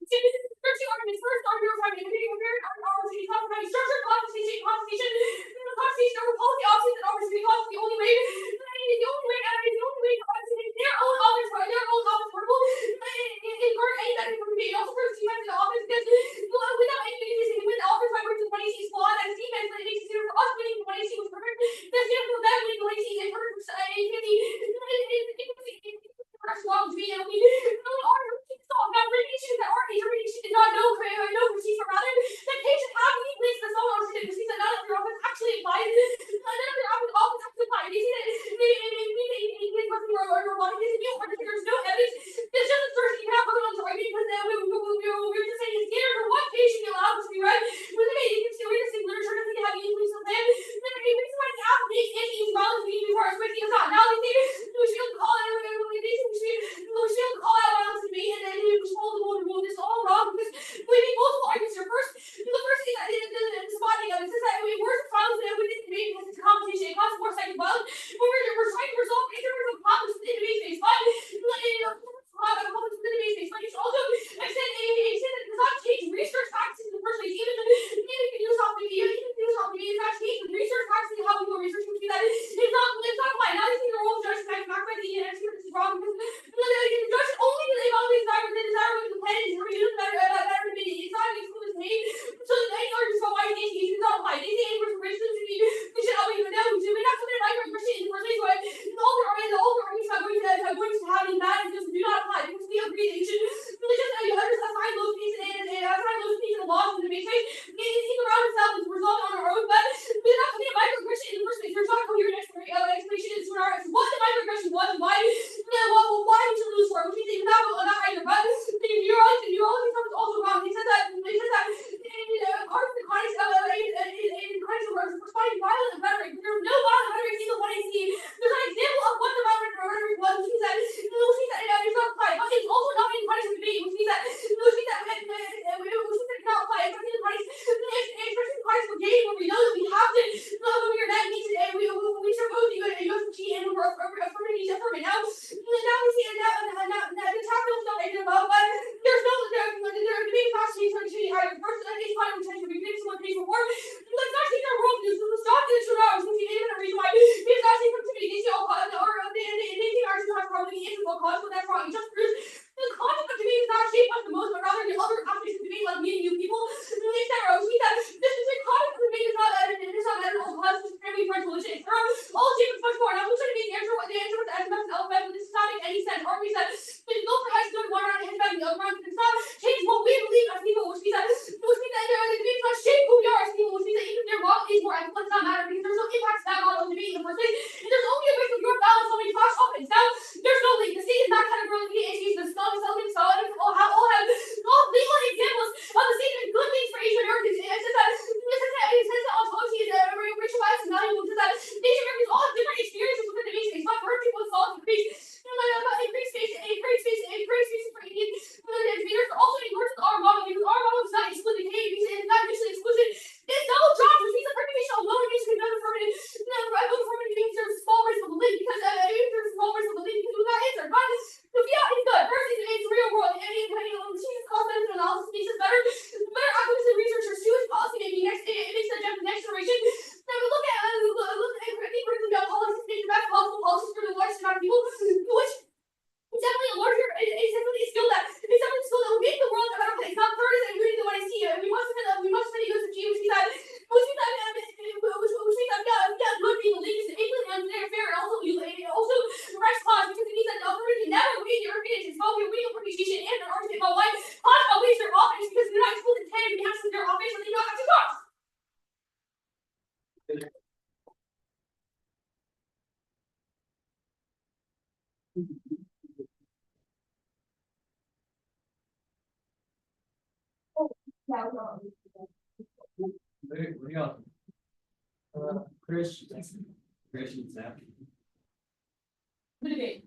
First argument, first argument, structure, constitution, over policy options and opportunity costs, the only way, the only way, their own office, portable, in court, any that information, also first defense in the office, because without any with the office by virtue of money sees flawed as defense, but it makes it easier for us winning the money was perfect, that's the for that winning the money is perfect, wrong to me, and we stop now issues that aren't interpretation did not know proceeds, but rather that patient have we placed the sole ownership proceeds that none of your office actually applies, none of your office actually applies. They see that there's no evidence. There's just a search you have other ones arguing because we're just saying standards for what patient you allow us to be right. With the you can see read the literature doesn't have any police plan. Then if somebody asks me if he's wrong to me before I switch it's not. Now they say we should call it we should call out what else to me and then we should hold this all wrong because we need multiple arguments here. First, the first thing that the spotting of it says that we work files that we didn't make because it's a competition. It costs more second violence. We're trying to resolve internal problems in the base space. But but you should also extend a that does not change research practices in the first place. Even if you do something, it's not change research practices how people research which means that it's not fine. Now they think the role of judge back by the expert is wrong because the judge only can evaluate the desire of the plan is reviewed better opinion. It's not an exclusive made. So they argue about why these cases don't apply. They say any person we should always know to may not commit a microaggression in the first place, but the older arguments are going to have in that just do not apply because we agree that you should really just assign those pieces and assign those pieces of laws in the base case. It's around itself is resolved on our own, but we're not commit a microaggression in the first place. There's not a coherent explanation as to what the microaggression was and why we should lose for it, which means they not either. But the neurology comes also wrong. They said that part of the context of responding violent and rhetoric. There's no violent rhetoric in the one I see. There's an example of what the violent rhetoric was, which means that it's not applied. But it's also not in context of debate, which means that it cannot apply. It's in context, especially in context of dating, where we know that we have to when we're that means we should both you have to cheat and we're affirming each other. Now we see the tactical stuff I did above, but there's no debate fascinating to see either first it's fine with tension between someone pays for work. Let's not take our world news. Let's stop this for hours. We see even a reason why it's not safe for activity. They see all or they think ours not probably the integral cause, but that's wrong. It just proves the concept of debate is not shaped us the most, but rather the other aspects of debate, like meeting new people. It's that we see that this is a concept of debate is not medical cause, it's family friends religion, etc. All shaped much more. Now I'm trying to make the answer with as much as element, but this does not make any sense. Or we said there's no for us doing one around the head back and the other round. It's not change what we believe as people, which means that the debate is not shape who we are as people, which means that make sure that you don't have to talk. Yeah, well. Where you go? Christian. Christian, Zach. Mitigate.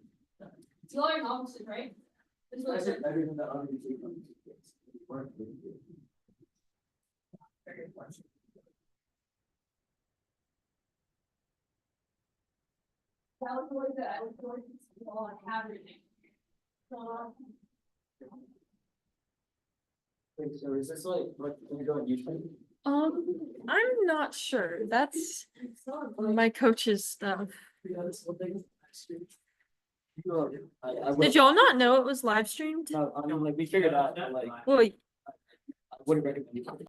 It's all your opposite, right? This was it. Everything that other people. That was the way that I was going to all have everything. So, Wait, so is this like, when you go on YouTube? I'm not sure. That's my coach's stuff. Did y'all not know it was live streamed? No, I mean, like, we figured out, like, Well, I wouldn't recommend it.